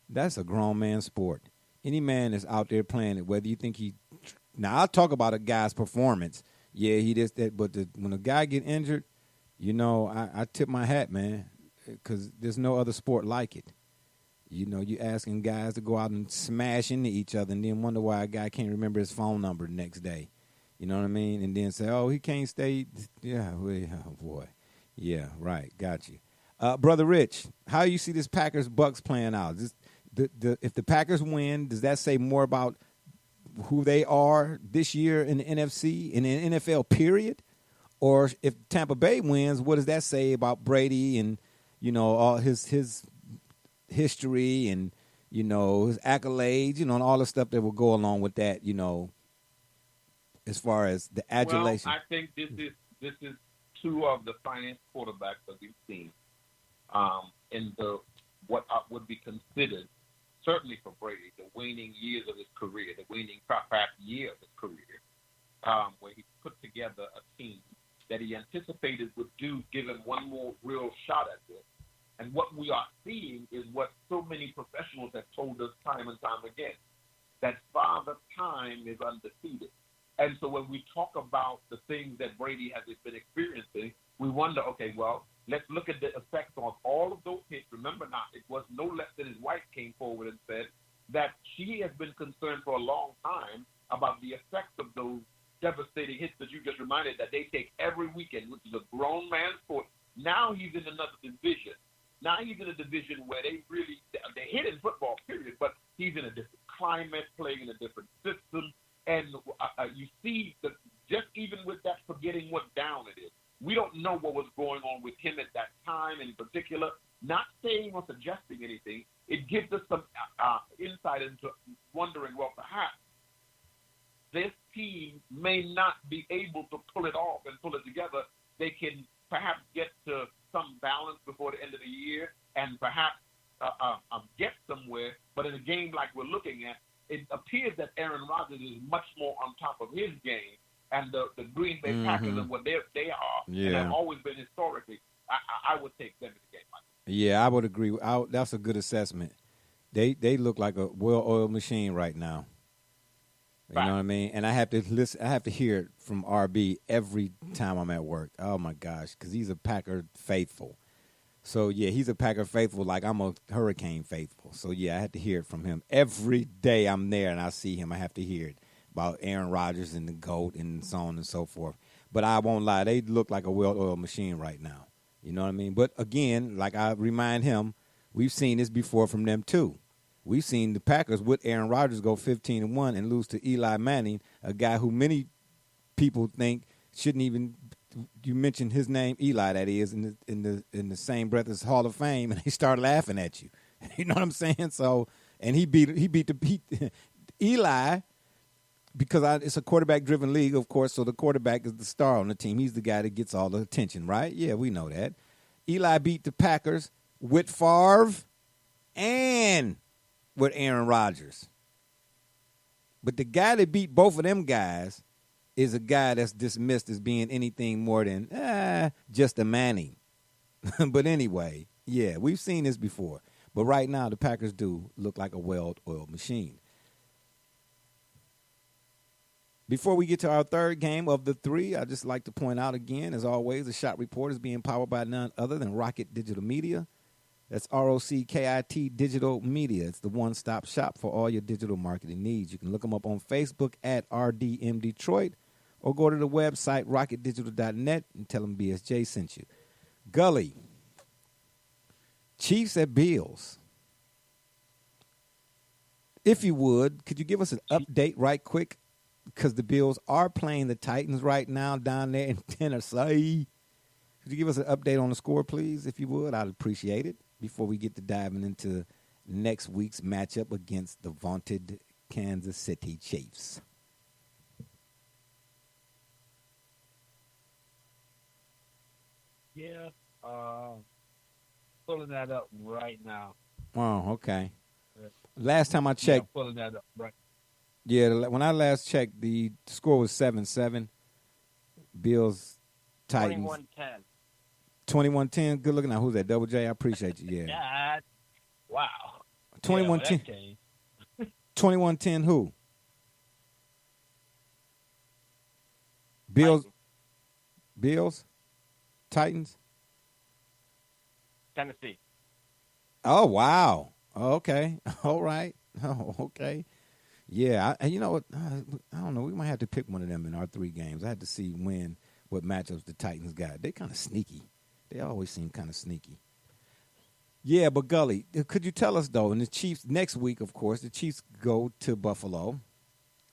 That's a grown man sport. Any man that's out there playing it, whether you think now I'll talk about a guy's performance. Yeah, he does that, but when a guy get injured, I tip my hat, man, because there's no other sport like it. You asking guys to go out and smash into each other and then wonder why a guy can't remember his phone number the next day. You know what I mean? And then say, oh, he can't stay. Yeah, oh boy. Yeah, right. Got you. Brother Rich, how you see this Packers-Bucs playing out? If the Packers win, does that say more about who they are this year in the NFC, in the NFL period? Or if Tampa Bay wins, what does that say about Brady and, all his history and, his accolades, and all the stuff that will go along with that, as far as the adulation? Well, I think this is two of the finest quarterbacks that we've seen in what would be considered, certainly for Brady, the waning years of his career, the waning past year of his career, where he put together a team that he anticipated would give him one more real shot at this. And what we are seeing is what so many professionals have told us time and time again, that Father Time is undefeated. And so when we talk about the things that Brady has been experiencing, we wonder, okay, well, let's look at the effects of all of those hits. Remember now, it was no less than his wife came forward and said that she has been concerned for a long time about the effects of those devastating hits that you just reminded that they take every weekend, which is a grown man's sport. Now he's in another division. Now he's in a division where they hit in football, period, but he's in a different climate, playing in a different system. And you see that just even with that, forgetting what down it is. We don't know what was going on with him at that time in particular. Not saying or suggesting anything. It gives us some insight into wondering, well, perhaps this team may not be able to pull it off and pull it together. They can perhaps get to some balance before the end of the year and perhaps get somewhere. But in a game like we're looking at, it appears that Aaron Rodgers is much more on top of his game, and the Green Bay Packers and what they are and have always been historically. I would take them in the game. Yeah, I would agree. That's a good assessment. They look like a well-oiled machine right now. You know what I mean? And I have to listen. I have to hear it from RB every time I'm at work. Oh my gosh, because he's a Packer faithful. So yeah, he's a Packer faithful, like I'm a Hurricane faithful. So yeah, I had to hear it from him every day I'm there and I see him. I have to hear it about Aaron Rodgers and the GOAT and so on and so forth. But I won't lie, they look like a well-oiled machine right now. You know what I mean? But again, like I remind him, we've seen this before from them too. We've seen the Packers with Aaron Rodgers go 15-1 and lose to Eli Manning, a guy who many people think shouldn't even. You mentioned his name, Eli, that is, in the same breath as Hall of Fame, and they start laughing at you. You know what I'm saying? So, and he beat Eli because it's a quarterback-driven league, of course. So the quarterback is the star on the team. He's the guy that gets all the attention, right? Yeah, we know that. Eli beat the Packers with Favre and with Aaron Rodgers. But the guy that beat both of them guys is a guy that's dismissed as being anything more than just a Manning. But anyway, yeah, we've seen this before. But right now, the Packers do look like a well-oiled machine. Before we get to our third game of the three, I'd just like to point out again, as always, the Shot Report is being powered by none other than Rocket Digital Media. That's ROCKIT Digital Media. It's the one-stop shop for all your digital marketing needs. You can look them up on Facebook at RDM Detroit or go to the website rocketdigital.net and tell them BSJ sent you. Gully, Chiefs at Bills. If you would, could you give us an update right quick? Because the Bills are playing the Titans right now down there in Tennessee. Could you give us an update on the score, please, if you would? I'd appreciate it before we get to diving into next week's matchup against the vaunted Kansas City Chiefs. Yeah, pulling that up right now. Oh, okay. Last time I checked. Yeah, pulling that up right. Yeah, when I last checked, the score was 7-7. Bills, Titans. 21-10. 21-10. Good looking out. Who's that? Double J? I appreciate you. Yeah. God. Wow. 21-10. 21-10 who? Bills. Titans. Bills? Titans? Tennessee. Oh, wow. Okay. All right. Oh, okay. Yeah, you know what? I don't know. We might have to pick one of them in our three games. I had to see what matchups the Titans got. They kind of sneaky. They always seem kind of sneaky. Yeah, but Gully, could you tell us, though, and the Chiefs, next week, of course, the Chiefs go to Buffalo,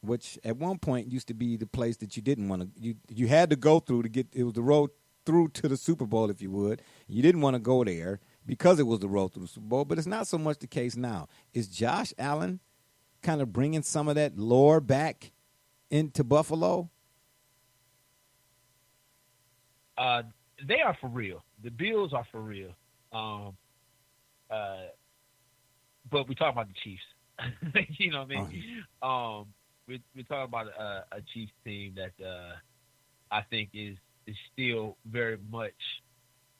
which at one point used to be the place that you didn't want to, you had to go through to get, it was the road through to the Super Bowl, if you would. You didn't want to go there because it was the road through the Super Bowl, but it's not so much the case now. Is Josh Allen kind of bringing some of that lore back into Buffalo? They are for real. The Bills are for real. But we talk about the Chiefs. You know what I mean? We talk about a Chiefs team that I think is still very much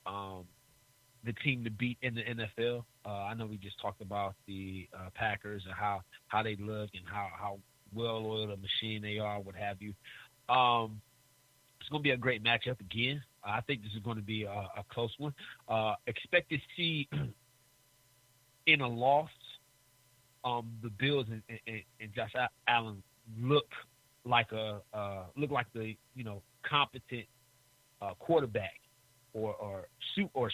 the team to beat in the NFL. I know we just talked about the Packers and how they look and how well-oiled a machine they are, what have you. It's going to be a great matchup again. I think this is going to be a close one. Expect to see in a loss the Bills and Josh Allen look like the competent quarterback or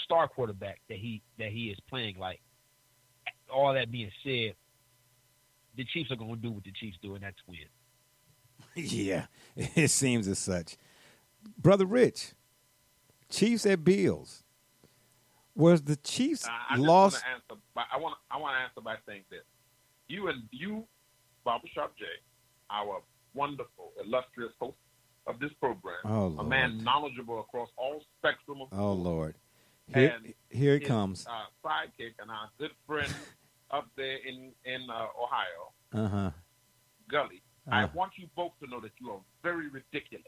star quarterback that he is playing like. All that being said, the Chiefs are going to do what the Chiefs do, and that's win. Yeah, it seems as such. Brother Rich, Chiefs at Bills. Was the Chiefs lost? I want to answer by saying this. You, Barbershop Jay, our wonderful, illustrious host of this program, a man knowledgeable across all spectrum of Lord. Here it comes. Sidekick and our good friend up there in Ohio, Gully. I want you both to know that you are very ridiculous.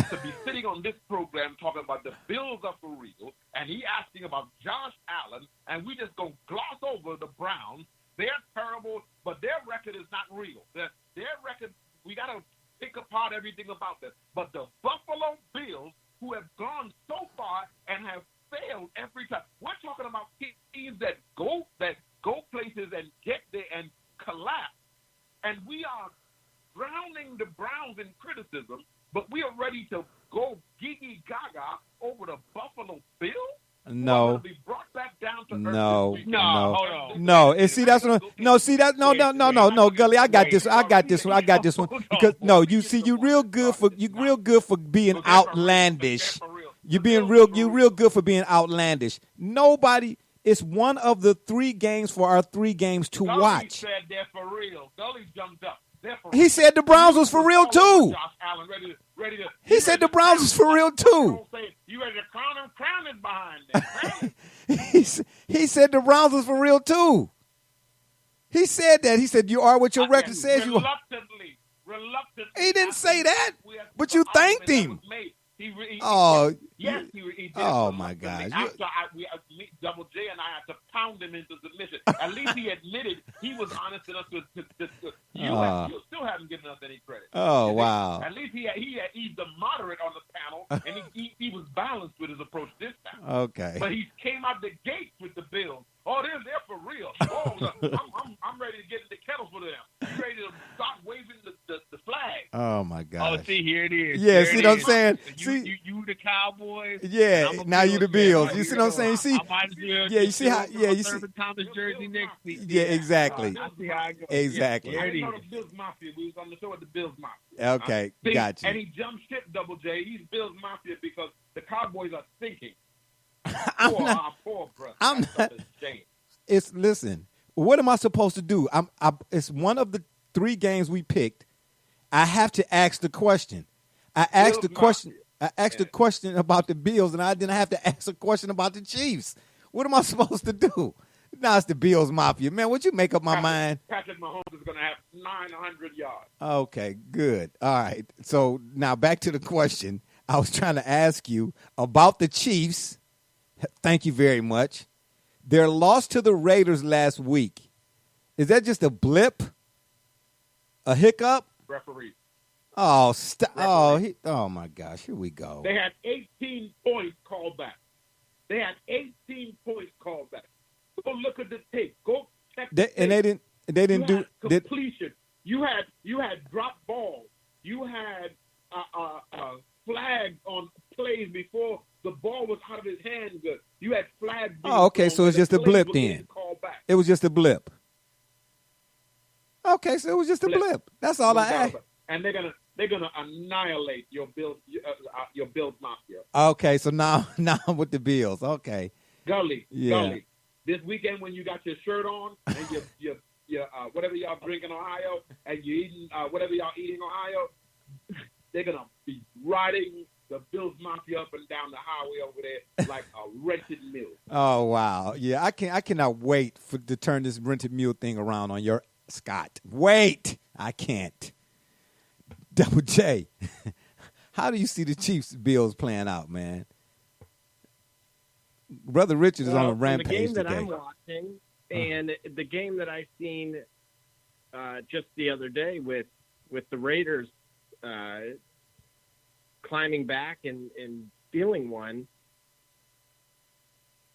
To be sitting on this program talking about the Bills are for real, and he asking about Josh Allen, and we just go gloss over the Browns. They're terrible, but their record is not real. Their record, we got to pick apart everything about this. But the Buffalo Bills, who have gone so far and have failed every time. We're talking about teams that go places and get there and collapse. And we are drowning the Browns in criticism, but we are ready to go gigi gaga over the Buffalo Bills? No. Be brought back down to no. earth No. Hold on. No. And see, that's what. No. See that. No. Gully, I got this. I got this one. Because you real good for being outlandish. You're real good for being outlandish. Nobody. It's one of the 3 games for our 3 games to watch. Said they're for real. Gully jumped up. He said the Browns was for real too. Josh Allen, ready to. He said the Browns was for real too. You ready to crown him behind that? He said the Browns was for real too. He said that. He said you are what your record says you are. Reluctantly. He didn't say that, but you thanked him. He did. Oh my gosh! Double J and I had to pound him into submission. At least he admitted he was honest enough to you still haven't given us any credit. Oh wow! At least he's the moderate on the panel, and he was balanced with his approach this time. Okay. But he came out the gate with the Bills. Oh, they're for real. Oh, look, I'm ready to get in the kettle for them. I'm ready to start waving the flag. Oh my God! Oh, see, here it is. Yeah, see what I'm saying? You the Cowboys. Yeah, now you the Bills. You see what I'm saying? See? Yeah, you see how? Yeah, you see. Thomas jersey next week. Yeah, exactly. I see how it goes. Exactly. I didn't know the Bills Mafia. We was on the show with the Bills Mafia. Okay, gotcha. And he jumped ship, Double J. He's Bills Mafia because the Cowboys are thinking. Poor brother. Listen. What am I supposed to do? It's one of the 3 games we picked. I have to ask the question. I asked the question about the Bills, and I didn't have to ask a question about the Chiefs. What am I supposed to do? Now it's the Bills Mafia. Man, would you make up my mind? Patrick Mahomes is going to have 900 yards. Okay, good. All right. So now back to the question. I was trying to ask you about the Chiefs. Thank you very much. Their loss to the Raiders last week. Is that just a blip? A hiccup? Referee. Oh, oh my gosh. Here we go. They had 18 points called back. They Go look at the tape. Go check the tape. And they didn't do completion. You had drop balls. You had flags on plays before the ball was out of his hand. Good. You had flags. Oh, okay. So it's just a blip then. It was just a blip. Okay, so it was just a blip. That's all I asked. And they're gonna annihilate your Bills Mafia. Okay, so now I'm with the Bills. Okay. Gully. Yeah. Gully. This weekend when you got your shirt on and your whatever y'all drink in Ohio and you eating whatever y'all eating in Ohio, they're gonna be riding the Bills Mafia up and down the highway over there like a rented mule. Oh wow. Yeah, I cannot wait to turn this rented mule thing around on your Scott. Wait. I can't. Double J. How do you see the Chiefs Bills playing out, man? Brother Richard is on a rampage today. The game that today. I'm watching and the game that I've seen just the other day with the Raiders climbing back and feeling one,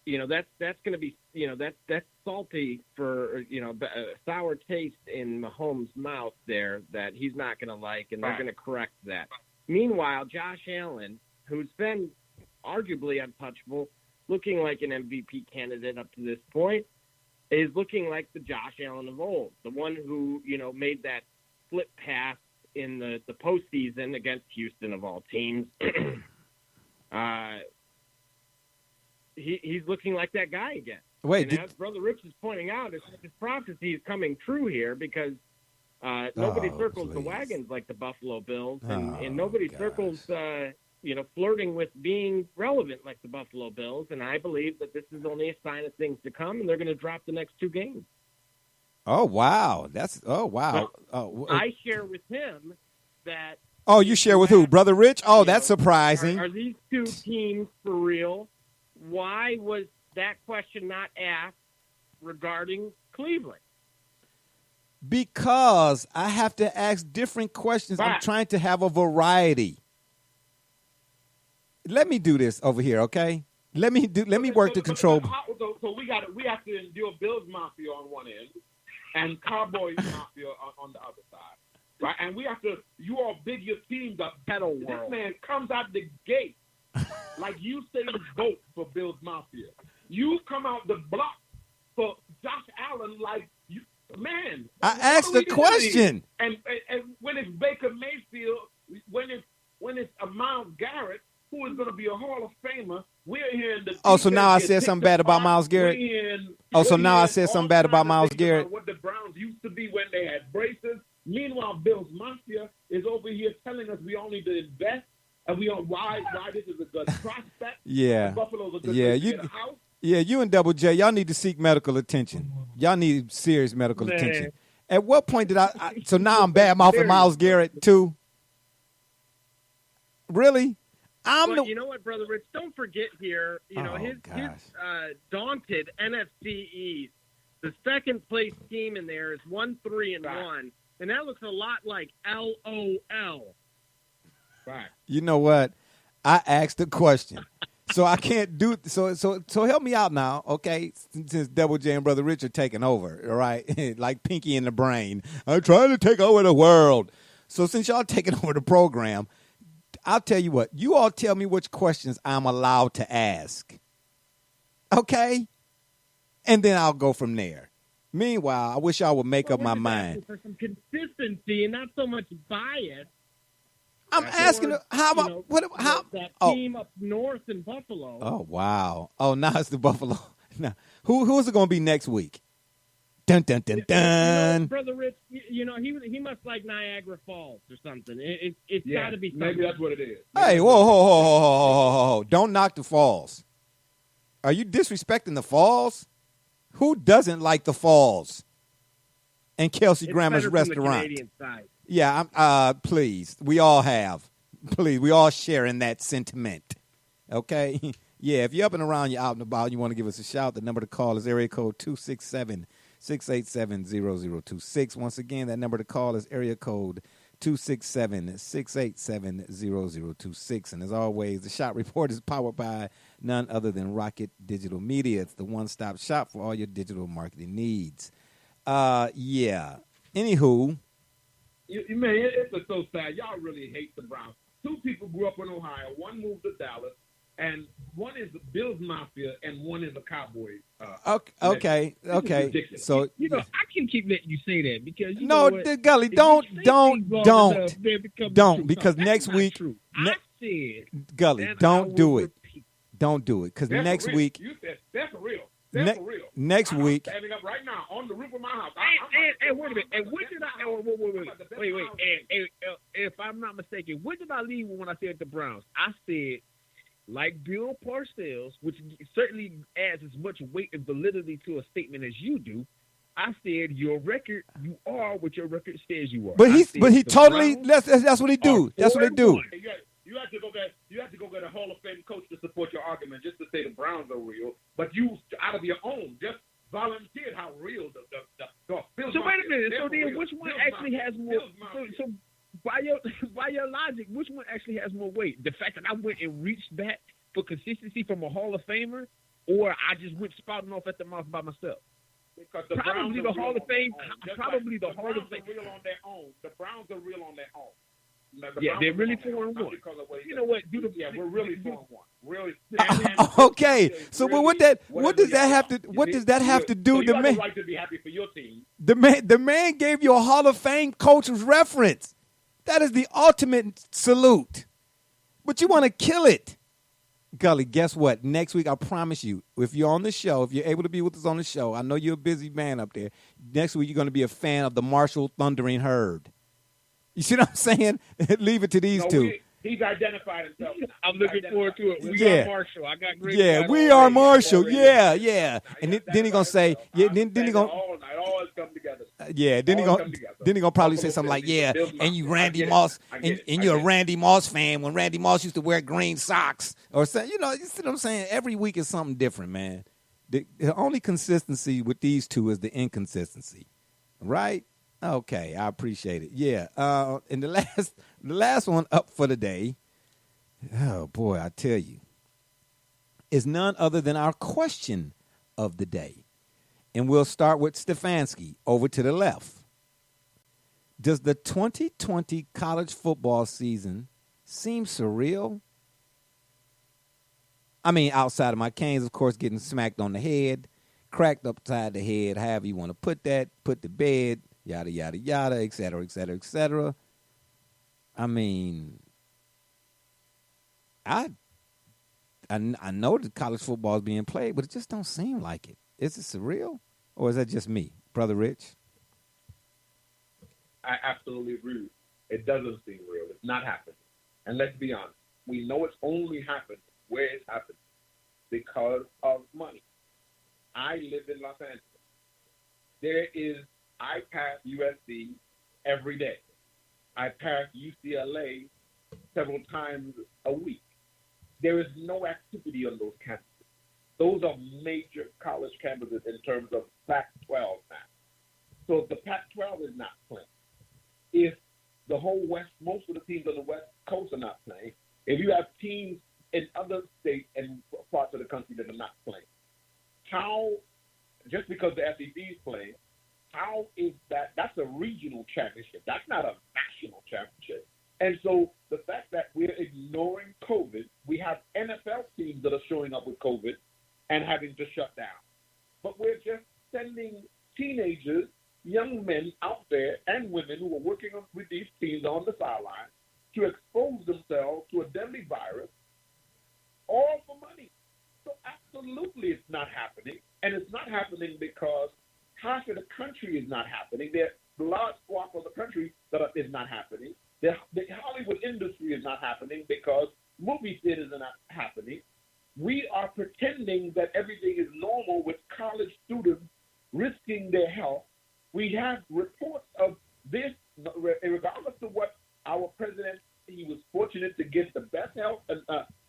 that's going to be, that's salty for, a sour taste in Mahomes' mouth there that he's not going to like, and they're going to correct that. Meanwhile, Josh Allen, who's been arguably untouchable, looking like an MVP candidate up to this point, is looking like the Josh Allen of old, the one who, made that flip pass in the postseason against Houston of all teams. He's looking like that guy again. Wait, as Brother Rich is pointing out, his prophecy is coming true here because nobody circles the wagons like the Buffalo Bills, and nobody circles, flirting with being relevant like the Buffalo Bills. And I believe that this is only a sign of things to come, and they're going to drop the next 2 games. Oh, wow. But I share with him that. Oh, you share with who? Brother Rich? Oh, that's surprising. Are these 2 teams for real? Why was that question not asked regarding Cleveland? Because I have to ask different questions. I'm trying to have a variety. Let me do this over here, okay? Let me work the control. So we have to endure Bills Mafia on one end and Cowboys Mafia on the other side, right? And we have to. You all big your teams up. This man comes out the gate like you say vote for Bills Mafia. You come out the block for Josh Allen like you. Man, I asked the question. And when it's Baker Mayfield, when it's a Myles Garrett, who is going to be a Hall of Famer, we're here in the. Oh, so now I said something bad about Myles Garrett. So now I said something bad about Myles Garrett. What the Browns used to be when they had braces. Meanwhile, Bills Mafia is over here telling us we all need to invest, and we don't why this is a good prospect. Yeah, Buffalo's a good place to get a house. Yeah, you and Double J, y'all need to seek medical attention. Y'all need serious medical attention. At what point did I so now I'm bad mouthing Myles Garrett too? Really? You know what, Brother Rich? Don't forget here, his daunted NFC East. The second place team in there is 1-3-1, and that looks a lot like LOL. Right. You know what? I asked the question. So I can't do so help me out now, okay? Since Double J and Brother Rich are taking over, all right? Like Pinky in the Brain. I'm trying to take over the world. So since y'all taking over the program, I'll tell you what. You all tell me which questions I'm allowed to ask. Okay? And then I'll go from there. Meanwhile, I wish y'all would make up my mind. For some consistency and not so much bias. I'm asking how about that team up north in Buffalo. Oh wow! Oh, now it's the Buffalo. Now, who's it going to be next week? Dun dun dun dun. Brother Rich, he must like Niagara Falls or something. It's got to be something. Maybe that's what it is. Hey, whoa! Don't knock the falls. Are you disrespecting the falls? Who doesn't like the falls? And Kelsey Grammer's restaurant. From the Canadian side. Yeah, please. We all have. Please, we all share in that sentiment. Okay? Yeah, if you're up and around, you're out and about, you want to give us a shout, the number to call is area code 267-687-0026. Once again, that number to call is area code 267-687-0026. And as always, the Shop Report is powered by none other than Rocket Digital Media. It's the one-stop shop for all your digital marketing needs. Yeah. Anywho. Man, it's so sad. Y'all really hate the Browns. 2 people grew up in Ohio. One moved to Dallas, and one is the Bills Mafia, and one is the Cowboys. Okay. So I can keep letting you say that because Gully, don't, because next week, I said, Gully, don't do it. Don't do it because next week. You said that's for real. That's for real. Next week. Standing up right now on the roof of my house. And wait a minute. And what did I? Wait. And if I'm not mistaken, what did I leave when I said the Browns? I said, like Bill Parcells, which certainly adds as much weight and validity to a statement as you do. I said your record, you are what your record says you are. But he totally. That's what he do. That's what they do. You have to go get a Hall of Fame coach to support your argument, just to say the Browns are real. But you, out of your own, just volunteered how real the Bills. So wait a minute. So then, which one actually has more? So by your logic, which one actually has more weight? The fact that I went and reached back for consistency from a Hall of Famer, or I just went spouting off at the mouth by myself? Because the Probably Browns the are Hall real of Fame. on their own. Just Probably like the Hall of Fame. Browns are real on their own. The Browns are real on their own. Now, Yeah, Browns they're are really on their 4 own, and not 1. because of what You know what? we're really 4-1. Really. Okay, so what does that have to do? So you The have man, a right to be happy for your team. the man gave you a Hall of Fame coach's reference. That is the ultimate salute. But you want to kill it. Gully, guess what? Next week, I promise you, if you're on the show, if you're able to be with us on the show, I know you're a busy man up there. Next week, you're going to be a fan of the Marshall Thundering Herd. You see what I'm saying? Leave it to these two. He's identified himself. I'm looking forward to it. We Yeah. are Marshall. I got great. Yeah, we are Marshall. Yeah. And then he gonna say, then he gonna, all always come together. then he gonna probably say something like, yeah, and you Randy Moss, and you're a Randy Moss fan when Randy Moss used to wear green socks or something. You see what I'm saying? Every week is something different, man. The only consistency with these two is the inconsistency, right? Okay, I appreciate it. Yeah, and the last one up for the day, oh boy, I tell you, is none other than our question of the day. And we'll start with Stefanski over to the left. Does the 2020 college football season seem surreal? I mean, outside of my Canes, of course, getting smacked on the head, cracked upside the head, however you want to put that, put to bed, yada, yada, yada, et cetera, et cetera, et cetera. I mean, I know that college football is being played, but it just don't seem like it. Is it surreal, or is that just me, Brother Rich? I absolutely agree. It doesn't seem real. It's not happening. And let's be honest. We know it's only happened where it's happened because of money. I live in Los Angeles. I pass USC every day. I pass UCLA several times a week. There is no activity on those campuses. Those are major college campuses in terms of Pac-12 now. So if the Pac-12 is not playing, if the whole West, most of the teams on the West Coast are not playing, if you have teams in other states and parts of the country that are not playing, how, just because the SEC is playing, how is that? That's a regional championship. That's not a national championship. And so the fact that we're ignoring COVID, we have NFL teams that are showing up with COVID and having to shut down. But we're just sending teenagers, young men out there and women who are working with these teams on the sideline to expose themselves to a deadly virus, all for money. So absolutely it's not happening. And it's not happening because half of the country is not happening. There's a large swath of the country that is not happening. The Hollywood industry is not happening because movie theaters are not happening. We are pretending that everything is normal with college students risking their health. We have reports of this, regardless of what our president, he was fortunate to get the best health and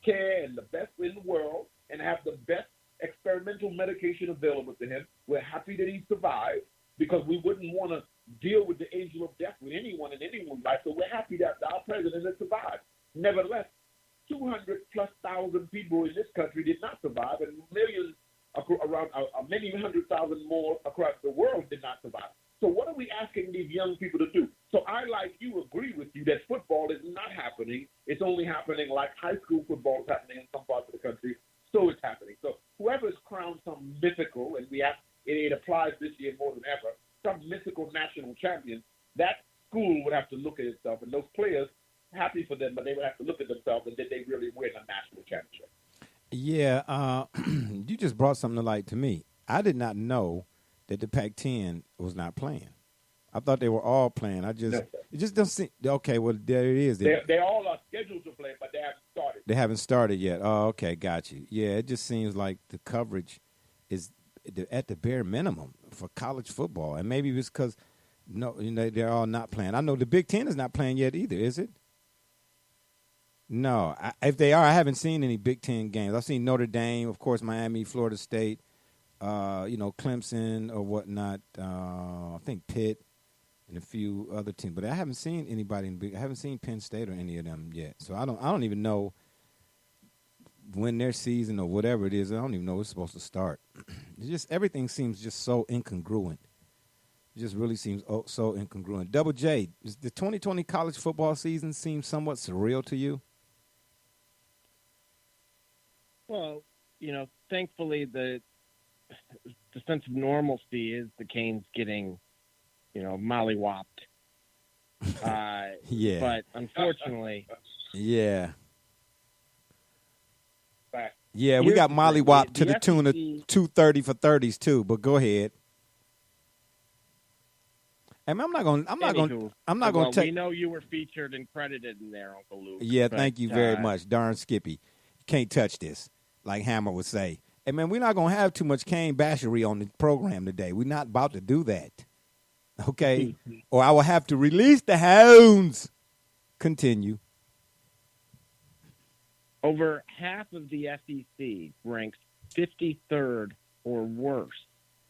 care and the best in the world and have the best experimental medication available to him. We're happy that he survived because we wouldn't want to deal with the angel of death with anyone in anyone's life. So we're happy that our president has survived. Nevertheless, 200,000+ people in this country did not survive, and millions around many 100,000 more across the world did not survive. So what are we asking these young people to do? So I, like you, agree with you that football is not happening. It's only happening like high school football is happening in some parts of the country. So it's happening. So whoever's crowned some mythical, and it applies this year more than ever, some mythical national champion, that school would have to look at itself, and those players, happy for them, but they would have to look at themselves and did they really win a national championship? Yeah, you just brought something to light to me. I did not know that the Pac-10 was not playing. I thought they were all playing. It just doesn't seem, okay, well, there it is. They all are scheduled to play, but they haven't started. They haven't started yet. Oh, okay, got you. Yeah, it just seems like the coverage is at the bare minimum for college football. And maybe it's because they're all not playing. I know the Big Ten is not playing yet either, is it? No. If they are, I haven't seen any Big Ten games. I've seen Notre Dame, of course, Miami, Florida State, Clemson or whatnot. I think Pitt and a few other teams. But I haven't seen anybody I haven't seen Penn State or any of them yet. So I don't even know win their season or whatever it is. I don't even know what's supposed to start. It's just everything seems just so incongruent. It just really seems so incongruent. Double J, does the 2020 college football season seem somewhat surreal to you? Well, thankfully the sense of normalcy is the Canes getting, mollywopped. Yeah. But unfortunately, yeah. Yeah, we got mollywopped to the tune of 230 for 30s too. But go ahead. I'm not going to take. We know you were featured and credited in there, Uncle Luke. Yeah, thank you very much. Darn Skippy. You can't touch this, like Hammer would say. Hey, man, we're not going to have too much Kane bashery on the program today. We're not about to do that. Okay? Or I will have to release the hounds. Continue. Over half of the SEC ranks 53rd or worse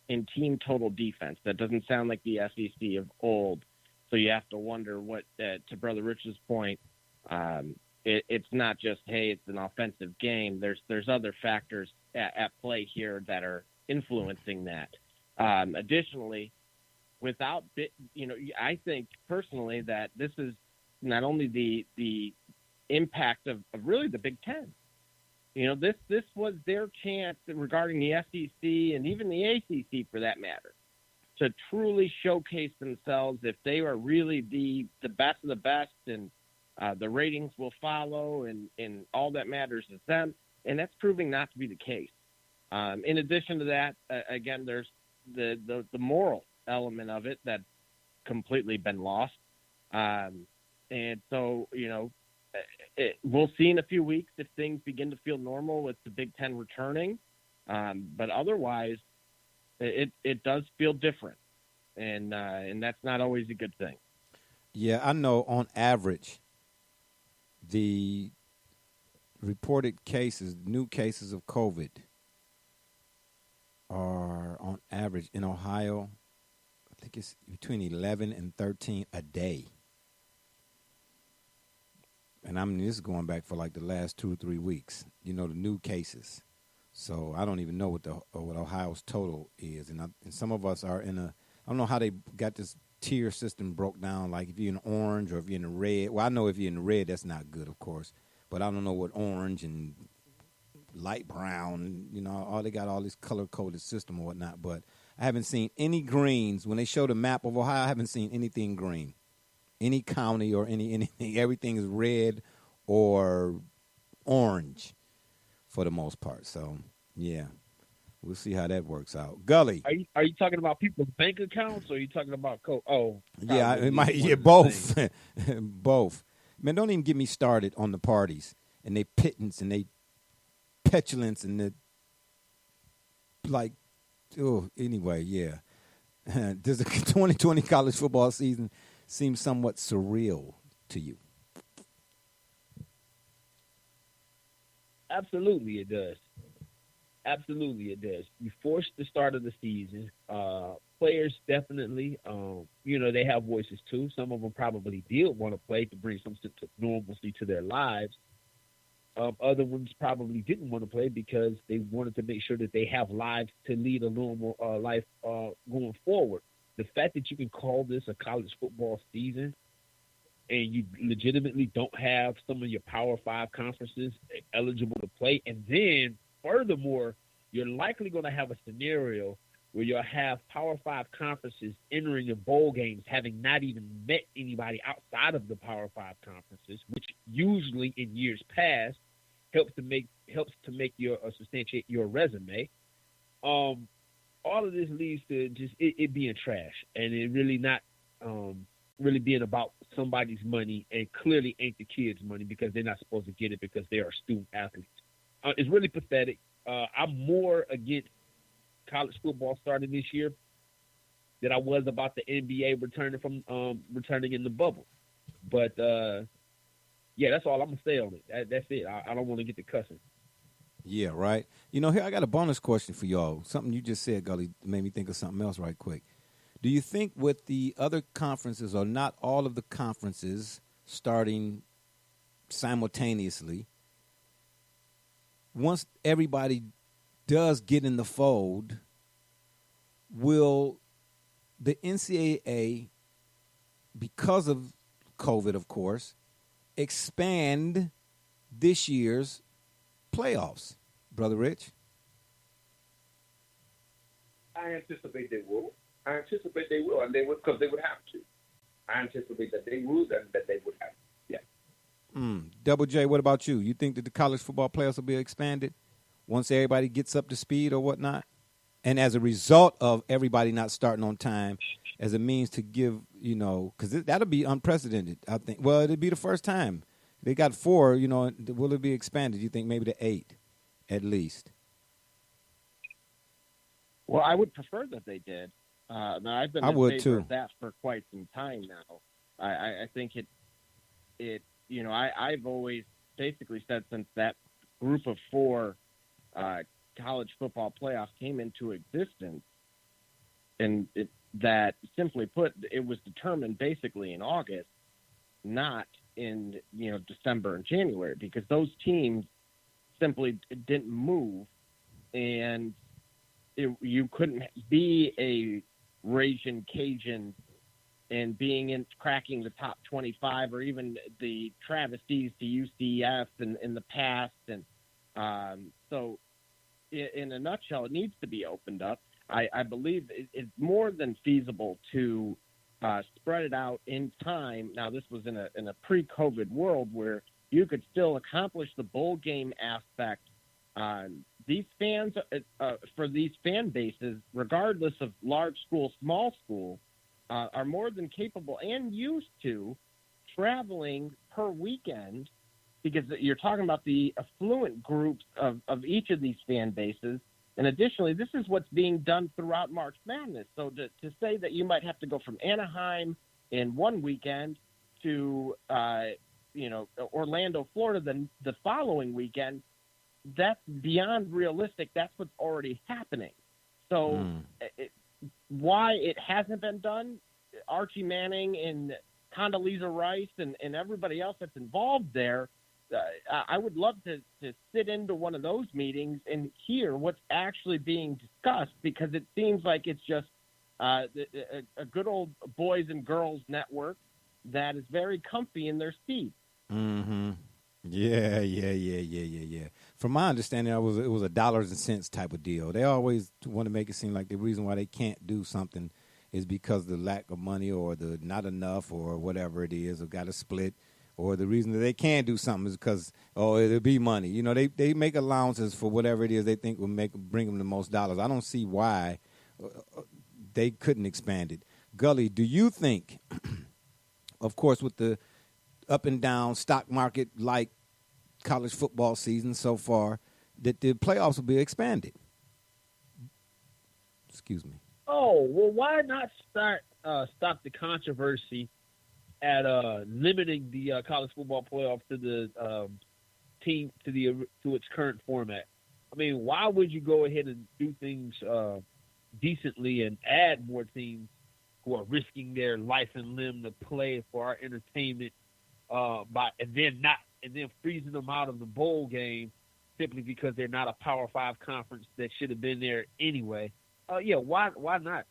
in team total defense. That doesn't sound like the SEC of old. So you have to wonder what, to Brother Rich's point, it's not just, hey, it's an offensive game. There's other factors at play here that are influencing that. Additionally, I think personally that this is not only the impact of really the Big Ten. This was their chance regarding the SEC and even the ACC for that matter to truly showcase themselves if they are really the best of the best, and the ratings will follow, and all that matters is them. And that's proving not to be the case. In addition to that, again, there's the moral element of it that's completely been lost. And so, we'll see in a few weeks if things begin to feel normal with the Big Ten returning. But otherwise, it does feel different. And that's not always a good thing. Yeah, I know on average, the reported new cases of COVID are on average in Ohio, I think it's between 11 and 13 a day. And this is going back for like the last 2 or 3 weeks, the new cases. So I don't even know what Ohio's total is. And some of us are I don't know how they got this tier system broke down, like if you're in orange or if you're in the red. Well, I know if you're in the red, that's not good, of course. But I don't know what orange and light brown, they got all this color-coded system or whatnot. But I haven't seen any greens. When they show the map of Ohio, I haven't seen anything green. Any county or anything, everything is red or orange for the most part. So, yeah, we'll see how that works out. Gully. Are you talking about people's bank accounts, or are you talking about yeah, it might. Yeah, both, both. Man, don't even get me started on the parties and they pittance and they petulance and the anyway, yeah. Does the 2020 college football season seems somewhat surreal to you? Absolutely, it does. Absolutely, it does. You forced the start of the season. Players definitely, they have voices too. Some of them probably did want to play to bring some sense of normalcy to their lives. Other ones probably didn't want to play because they wanted to make sure that they have lives to lead a normal life going forward. The fact that you can call this a college football season and you legitimately don't have some of your Power 5 conferences eligible to play, and then furthermore, you're likely going to have a scenario where you'll have Power 5 conferences entering in bowl games having not even met anybody outside of the Power 5 conferences, which usually in years past helps to make your substantiate your resume. All of this leads to just it being trash, and it really not really being about somebody's money, and clearly ain't the kids' money because they're not supposed to get it because they are student athletes. It's really pathetic. I'm more against college football starting this year than I was about the NBA returning in the bubble. But yeah, that's all I'm gonna say on it. That's it. I don't want to get to cussing. Yeah, right. Here I got a bonus question for y'all. Something you just said, Gully, made me think of something else right quick. Do you think with the other conferences, or not all of the conferences starting simultaneously, once everybody does get in the fold, will the NCAA, because of COVID, of course, expand this year's playoffs, Brother Rich? I anticipate they will. And they would, because they would have to. I anticipate that they would and that they would have to. Yeah. Double J, what about you? You think that the college football playoffs will be expanded once everybody gets up to speed or whatnot? And as a result of everybody not starting on time, as a means to give, because that'll be unprecedented, I think. Well, it'll be the first time. They got 4, will it be expanded? You think maybe to 8 at least? Well, I would prefer that they did. Now, I've been in favor of that for quite some time now. I think I've always basically said since that group of 4 college football playoffs came into existence, and that simply put, it was determined basically in August, not in December and January, because those teams simply didn't move, and you couldn't be a Ragin' Cajun and cracking the top 25 or even the travesties to UCF in the past. And so in a nutshell, it needs to be opened up. I believe it's more than feasible to spread it out in time. Now, this was in a pre-COVID world where you could still accomplish the bowl game aspect. These fans, for these fan bases, regardless of large school, small school, are more than capable and used to traveling per weekend, because you're talking about the affluent groups of each of these fan bases. And additionally, this is what's being done throughout March Madness. So to say that you might have to go from Anaheim in one weekend to Orlando, Florida, the following weekend, that's beyond realistic. That's what's already happening. So why it hasn't been done, Archie Manning and Condoleezza Rice and everybody else that's involved there, I would love to sit into one of those meetings and hear what's actually being discussed, because it seems like it's just a good old boys and girls network that is very comfy in their seats. Mm-hmm. Yeah. From my understanding, it was a dollars and cents type of deal. They always want to make it seem like the reason why they can't do something is because of the lack of money or the not enough or whatever it is, or got to split, or the reason that they can't do something is because, it'll be money. They make allowances for whatever it is they think will bring them the most dollars. I don't see why they couldn't expand it. Gully, do you think, of course, with the up and down stock market like college football season so far, that the playoffs will be expanded? Excuse me. Oh, well, why not stop the controversy at limiting the college football playoff to the team to its current format? I mean, why would you go ahead and do things decently and add more teams who are risking their life and limb to play for our entertainment, and then freezing them out of the bowl game simply because they're not a Power 5 conference that should have been there anyway? Why not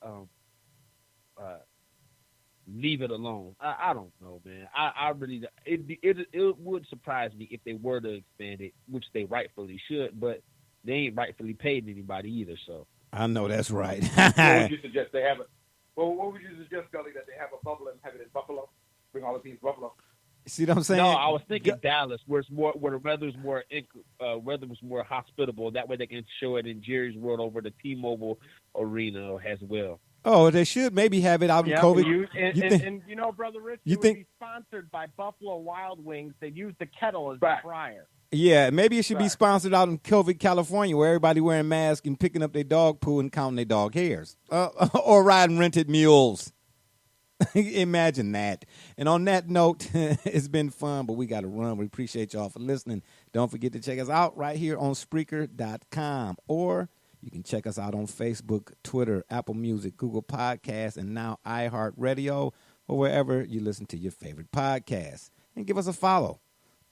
leave it alone? I don't know, man. I really it would surprise me if they were to expand it, which they rightfully should, but they ain't rightfully paid anybody either. So I know that's right. What would you suggest they have what would you suggest, Gully, that they have a bubble and have it in Buffalo? Bring all the teams to Buffalo. See what I'm saying? No, I was thinking Dallas, where the weather's more hospitable. That way they can show it in Jerry's World over the T-Mobile Arena as well. Oh, they should maybe have it out in COVID. And Brother Rich, would be sponsored by Buffalo Wild Wings. They use the kettle as the fryer. Yeah, maybe it should be sponsored out in COVID, California, where everybody wearing masks and picking up their dog poo and counting their dog hairs, or riding rented mules. Imagine that. And on that note, it's been fun, but we got to run. We appreciate y'all for listening. Don't forget to check us out right here on Spreaker.com, or you can check us out on Facebook, Twitter, Apple Music, Google Podcasts, and now iHeartRadio, or wherever you listen to your favorite podcasts. And give us a follow.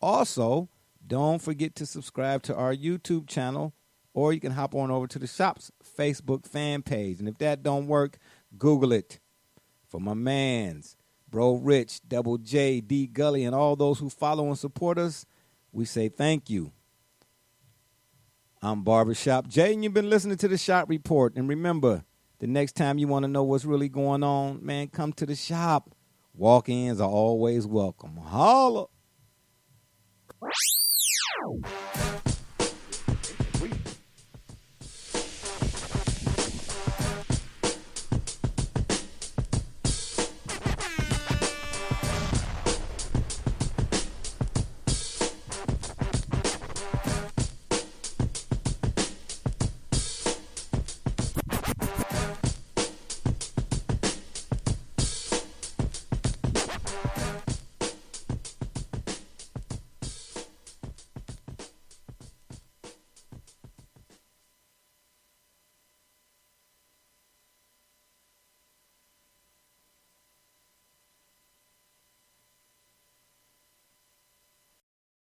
Also, Don't forget to subscribe to our YouTube channel, or you can hop on over to the shop's Facebook fan page. And if that don't work, Google it. For my mans, Bro Rich, Double J, D Gully, and all those who follow and support us, we say thank you. I'm Barbershop Jay, and you've been listening to the Shop Report. And remember, the next time you want to know what's really going on, man, come to the shop. Walk-ins are always welcome. Holla!